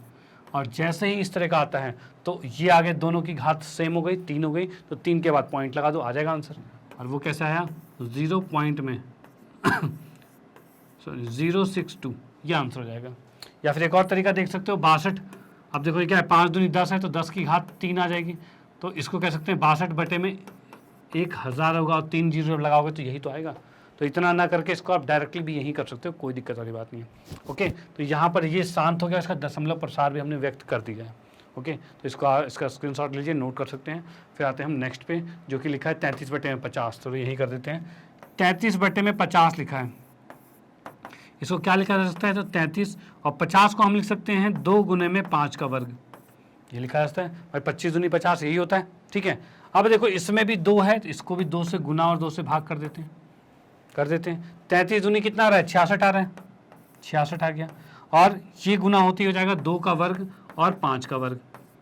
और जैसे ही इस तरह का आता है तो ये आगे दोनों की घात सेम हो गई, 3 हो गई, तो 3 के बाद पॉइंट लगा दो, आ जाएगा आंसर। और वो कैसे आया, 0 पॉइंट में सॉरी 062, ये आंसर हो जाएगा। या फिर एक और तरीका देख सकते हो, 62। अब देखो ये क्या है, 5 दूनी 10 है, तो 10 की घात 3 आ जाएगी, तो इसको कह सकते हैं 62/1000 होगा, और 3 जीरो लगाओगे तो यही तो आएगा। तो इतना ना करके इसको आप डायरेक्टली भी यही कर सकते हो, कोई दिक्कत वाली बात नहीं है। ओके, तो यहाँ पर ये शांत हो गया, इसका दशमलव प्रसार भी हमने व्यक्त कर दिया है। ओके, तो इसका स्क्रीनशॉट लीजिए, नोट कर सकते हैं। फिर आते हैं हम नेक्स्ट पे, जो कि लिखा है 33/50, तो यही कर देते हैं। 33/50 लिखा है, इसको क्या लिखा जा सकता है, तो 33 और 50 को हम लिख सकते हैं 2 गुने में 5 का वर्ग, ये लिखा जा सकता है। और 25 दूनी 50 यही होता है, ठीक है। अब देखो इसमें भी 2 है, तो इसको भी 2 से गुना और 2 से भाग कर देते हैं, 33 दूनी कितना आ रहा है, 66 आ रहा है, 66 आ गया। और ये गुना होती हो जाएगा 2 का वर्ग और 5 का वर्ग,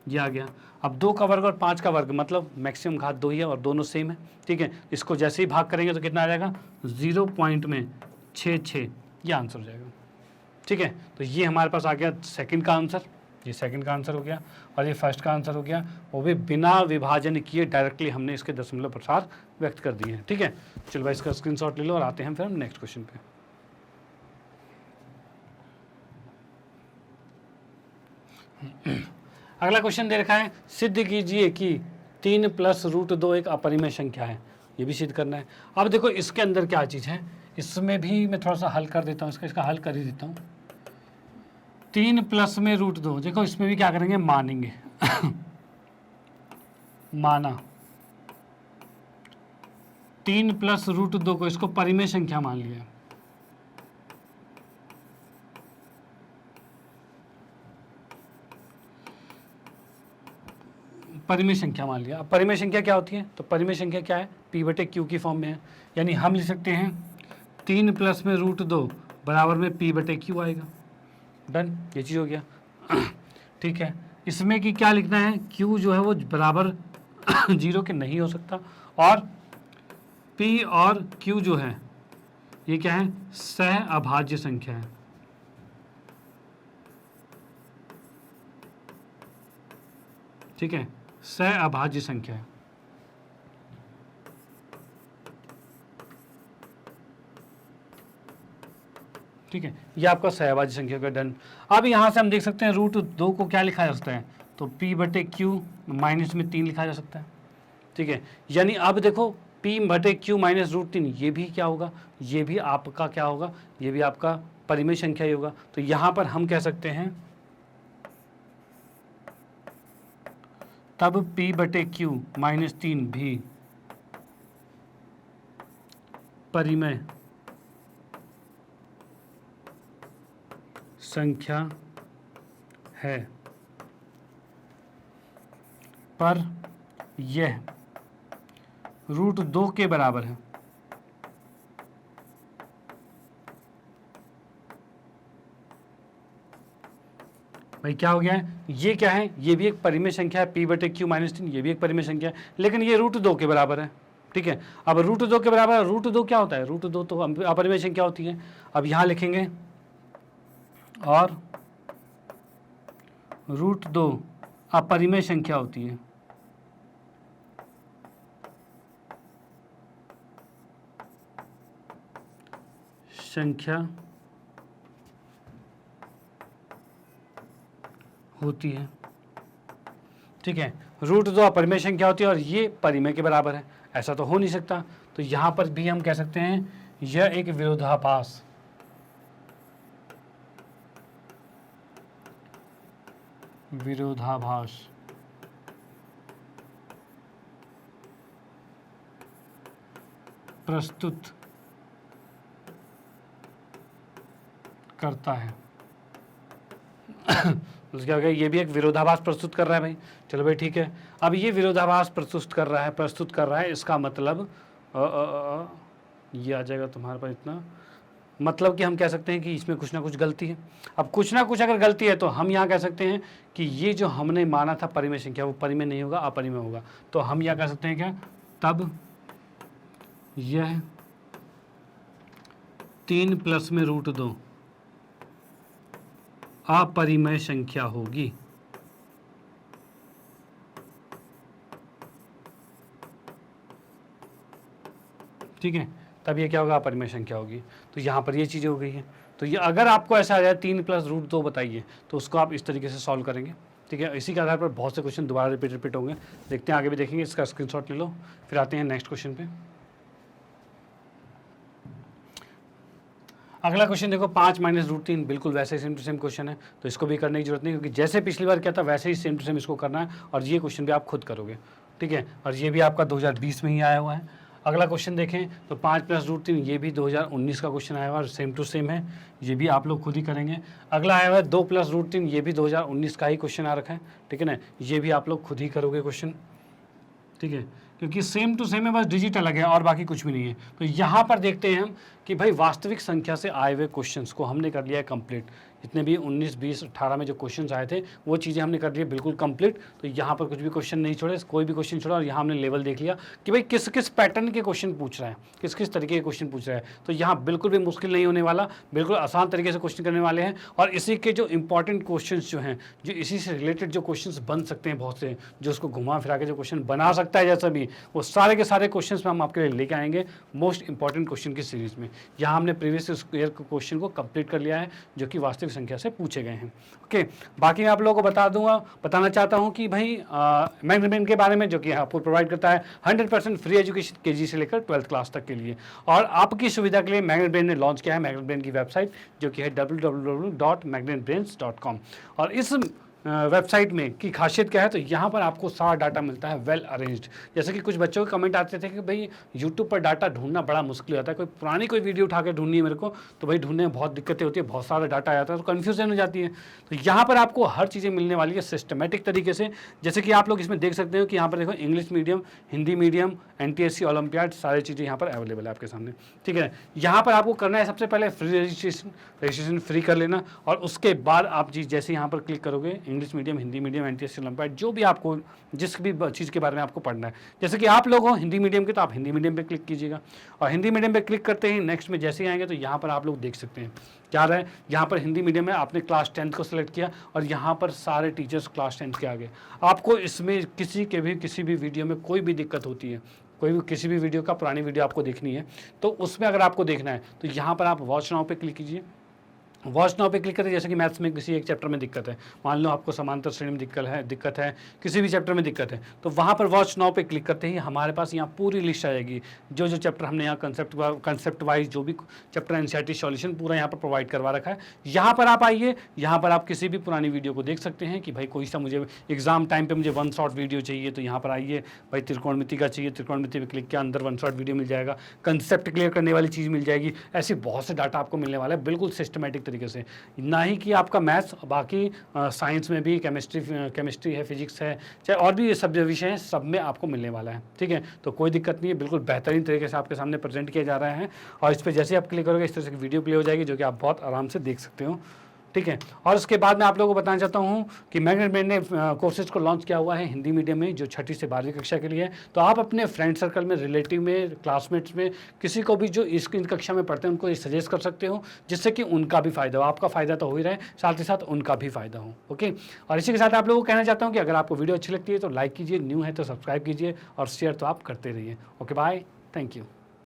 ये आ गया। अब 2 का वर्ग और 5 का वर्ग मतलब मैक्सिमम घात 2 ही है और दोनों सेम है, ठीक है। इसको जैसे ही भाग करेंगे तो कितना आ जाएगा, 0.66, ये आंसर हो जाएगा, ठीक है। तो ये हमारे पास आ गया सेकंड का आंसर, ये सेकंड का आंसर हो गया, और ये फर्स्ट का आंसर हो गया, वो भी बिना विभाजन किए डायरेक्टली हमने इसके दशमलव प्रसार व्यक्त कर दिए हैं, ठीक है। चलो भाई इसका स्क्रीनशॉट ले लो और आते हैं फिर हम नेक्स्ट क्वेश्चन पे। अगला क्वेश्चन दे रखा है, सिद्ध कीजिए कि 3 + √2 एक अपरिमेय संख्या है, ये भी सिद्ध करना है। अब देखो इसके अंदर क्या चीज़ है, इसमें भी मैं थोड़ा सा हल कर देता हूँ, इसका हल कर ही देता हूँ। 3 + में √2, देखो इसमें भी क्या करेंगे, मानेंगे माना 3 + √2 को, इसको परिमेय संख्या मान लिया, परिमेय संख्या मान लिया। अब परिमेय संख्या क्या होती है, तो परिमेय संख्या क्या है, P/Q की फॉर्म में है, यानी हम लिख सकते हैं 3 + में √2 बराबर में P/Q आएगा, डन, ये चीज़ हो गया ठीक है। इसमें कि क्या लिखना है, Q जो है वो बराबर 0 के नहीं हो सकता, और P और Q जो है ये क्या है, सह अभाज्य संख्या है, ठीक है, सह अभाज्य संख्या है, ठीक है। ये आपका सहभाज्य संख्या का डन। अब यहाँ से हम देख सकते हैं √2 को क्या लिखा जा सकता है, तो P/Q माइनस में 3 लिखा जा सकता है, ठीक है। यानी अब देखो P/Q माइनस √3, ये भी क्या होगा, ये भी आपका क्या होगा, ये भी आपका परिमेय संख्या ही होगा। तो यहाँ पर हम कह सकते हैं तब P/Q माइनस 3 भी परिमेय संख्या है, पर यह √2 के बराबर है। भाई क्या हो गया है, ये क्या है, ये भी एक परिमेय संख्या है, P/Q माइनस 3, ये भी एक परिमेय संख्या है, लेकिन ये √2 के बराबर है, ठीक है। अब √2 के बराबर, √2 क्या होता है, √2 तो अपरिमेय संख्या होती है। अब यहाँ लिखेंगे और √2 अपरिमेय संख्या होती है, संख्या होती है, ठीक है। √2 अपरिमेय संख्या होती है और ये परिमेय के बराबर है, ऐसा तो हो नहीं सकता। तो यहाँ पर भी हम कह सकते हैं यह एक विरोधाभास विरोधाभास प्रस्तुत करता है। तो क्या हो गया, ये भी एक विरोधाभास प्रस्तुत कर रहा है भाई। चलो भाई ठीक है, अब ये विरोधाभास प्रस्तुत कर रहा है, इसका मतलब ये आ जाएगा तुम्हारे पास इतना, मतलब कि हम कह सकते हैं कि इसमें कुछ ना कुछ गलती है। अब कुछ ना कुछ अगर गलती है तो हम यहाँ कह सकते हैं कि ये जो हमने माना था परिमेय संख्या वो परिमेय नहीं होगा, अपरिमेय होगा। तो हम यहाँ कह सकते हैं क्या, तब यह 3 प्लस में √2 अपरिमेय संख्या होगी। ठीक है, तब ये क्या होगा, अपरिमेय संख्या होगी। तो यहाँ पर ये चीज़ें हो गई हैं। तो ये अगर आपको ऐसा आ जाए 3 प्लस √2 बताइए, तो उसको आप इस तरीके से सॉल्व करेंगे। ठीक है, इसी के आधार पर बहुत से क्वेश्चन दोबारा रिपीट होंगे। देखते हैं, आगे भी देखेंगे, इसका स्क्रीनशॉट ले लो। फिर आते हैं नेक्स्ट क्वेश्चन पे। अगला क्वेश्चन देखो, 5 माइनस √3, बिल्कुल वैसे ही सेम टू सेम क्वेश्चन है, तो इसको भी करने की जरूरत नहीं, क्योंकि जैसे पिछली बार किया था वैसे ही सेम टू सेम इसको करना है, और ये क्वेश्चन भी आप खुद करोगे। ठीक है, और ये भी आपका 2020 में ही आया हुआ है। अगला क्वेश्चन देखें तो 5 प्लस √3, ये भी 2019 का क्वेश्चन आया हुआ है, सेम टू सेम है, ये भी आप लोग खुद ही करेंगे। अगला आया हुआ है 2 प्लस √3, ये भी 2019 का ही क्वेश्चन आ रखा है। ठीक है ना, ये भी आप लोग खुद ही करोगे क्वेश्चन। ठीक है, क्योंकि सेम टू सेम है, बस डिजिट अलग है और बाकी कुछ भी नहीं है। तो यहाँ पर देखते हैं हम कि भाई वास्तविक संख्या से आए हुए क्वेश्चंस को हमने कर लिया है कंप्लीट। जितने भी 19, 20, 18 में जो क्वेश्चंस आए थे वो चीज़ें हमने कर ली बिल्कुल कंप्लीट। तो यहाँ पर कुछ भी क्वेश्चन नहीं छोड़े, कोई भी क्वेश्चन छोड़ा, और यहाँ हमने लेवल देख लिया कि भाई किस किस पैटर्न के क्वेश्चन पूछ रहा है, किस किस तरीके के क्वेश्चन पूछ रहा है। तो यहाँ बिल्कुल भी मुश्किल नहीं होने वाला, बिल्कुल आसान तरीके से क्वेश्चन करने वाले हैं। और इसी के जो इंपॉर्टेंट क्वेश्चन जो हैं, जो इसी से रिलेटेड जो क्वेश्चन बन सकते हैं बहुत से, जो उसको घुमा फिरा के जो क्वेश्चन बना सकता है जैसा भी, वो सारे के सारे क्वेश्चन में हम आपके लिए लेके आएंगे मोस्ट इंपॉर्टेंट क्वेश्चन की सीरीज में। यहाँ हमने प्रीवियस ईयर के क्वेश्चन को कंप्लीट कर लिया है, जो कि वास्तविक संख्या से पूछे गए हैं। ओके, बाकी मैं आप लोगों को बताना चाहता हूँ कि भाई मैग्नेट ब्रेन के बारे में, जो कि आपको प्रोवाइड करता है 100% फ्री एजुकेशन KG से लेकर 12th क्लास तक के लिए। और आपकी सुविधा के लिए मैग्नेट ब्रेन ने लॉन्च किया है मैग्नेट ब्रेन की वेबसाइट, जो कि है www.magnetbrains.com। और इस वेबसाइट में की खासियत क्या है, तो यहाँ पर आपको सारा डाटा मिलता है वेल अरेंज्ड। जैसे कि कुछ बच्चों के कमेंट आते थे कि भाई यूट्यूब पर डाटा ढूंढना बड़ा मुश्किल होता है, कोई पुरानी कोई वीडियो उठा के ढूंढनी है मेरे को, तो भाई ढूंढने में बहुत दिक्कतें होती है, बहुत सारा डाटा आ जाता है, तो कन्फ्यूजन हो जाती है। तो यहाँ पर आपको हर चीज़ें मिलने वाली है सिस्टमेटिक तरीके से। जैसे कि आप लोग इसमें देख सकते हो कि यहाँ पर देखो English medium, Hindi medium, NTSC olympiad, सारी चीज़ें यहाँ पर अवेलेबल है आपके सामने। ठीक है, यहाँ पर आपको करना है सबसे पहले फ्री रजिस्ट्रेशन फ्री कर लेना, और उसके बाद आप जी जैसे यहाँ पर क्लिक करोगे, English medium, Hindi medium, NTSC olympiad, जो भी आपको जिस भी चीज़ के बारे में आपको पढ़ना है, जैसे कि आप लोग हो हिंदी मीडियम के, तो आप हिंदी मीडियम पे क्लिक कीजिएगा। और हिंदी मीडियम पे क्लिक करते ही नेक्स्ट में जैसे ही आएंगे तो यहाँ पर आप लोग देख सकते हैं क्या रहा है। यहाँ पर हिंदी मीडियम में आपने क्लास 10th को सिलेक्ट किया, और यहाँ पर सारे टीचर्स क्लास 10th के आगे। आपको इसमें किसी भी वीडियो में कोई भी दिक्कत होती है, कोई भी किसी भी वीडियो का पुरानी वीडियो आपको देखनी है, तो उसमें अगर आपको देखना है तो यहाँ पर आप वॉच नाउ पे क्लिक कीजिए। वॉच नाउ पे क्लिक करते, जैसे कि मैथ्स में किसी एक चैप्टर में दिक्कत है, मान लो आपको समांतर श्रेणी में दिक्कत है, किसी भी चैप्टर में दिक्कत है, तो वहाँ पर वॉच नाउ पे क्लिक करते ही हमारे पास यहाँ पूरी लिस्ट आ जाएगी, जो जो चैप्टर हमने यहाँ कंसेप्ट वाइज जो भी चैप्टर NCERT सॉल्यूशन पूरा यहाँ पर प्रोवाइड करवा रखा है। यहाँ पर आप आइए, यहाँ पर आप किसी भी पुरानी वीडियो को देख सकते हैं कि भाई कोई सा मुझे एग्जाम टाइम पर मुझे 1 शॉट वीडियो चाहिए, तो यहाँ पर आइए भाई त्रिकोणमिति का चाहिए, त्रिकोणमिति पर क्लिक किया, अंदर 1 शॉट वीडियो मिल जाएगा, कंसेप्ट क्लियर करने वाली चीज़ मिल जाएगी। ऐसी बहुत से डाटा आपको मिलने वाला है बिल्कुल सिस्टमेटिक तरीके से, ना ही कि आपका मैथ्स, बाकी साइंस में भी केमिस्ट्री है, फिजिक्स है, चाहे और भी सब विषय हैं, सब में आपको मिलने वाला है। ठीक है, तो कोई दिक्कत नहीं है, बिल्कुल बेहतरीन तरीके से आपके सामने प्रेजेंट किया जा रहा है। और इस पर जैसे आप क्लिक करोगे इस तरह से वीडियो प्ले हो जाएगी, जो कि आप बहुत आराम से देख सकते हो। ठीक है, और उसके बाद मैं आप लोगों को बताना चाहता हूँ कि मैग्नेट ब्रेन ने कोर्सेज को लॉन्च किया हुआ है हिंदी मीडियम में, जो 6ठी से 12वीं कक्षा के लिए है। तो आप अपने फ्रेंड सर्कल में, रिलेटिव में, क्लासमेट्स में, किसी को भी जो इस कक्षा में पढ़ते हैं उनको ये सजेस्ट कर सकते हो, जिससे कि उनका भी फायदा हो। आपका फायदा तो हो ही रहा है, साथ ही साथ उनका भी फायदा हो। ओके, और इसी के साथ आप लोगों को कहना चाहता हूँ कि अगर आपको वीडियो अच्छी लगती है तो लाइक कीजिए, न्यू है तो सब्सक्राइब कीजिए, और शेयर तो आप करते रहिए। Okay, bye, thank you.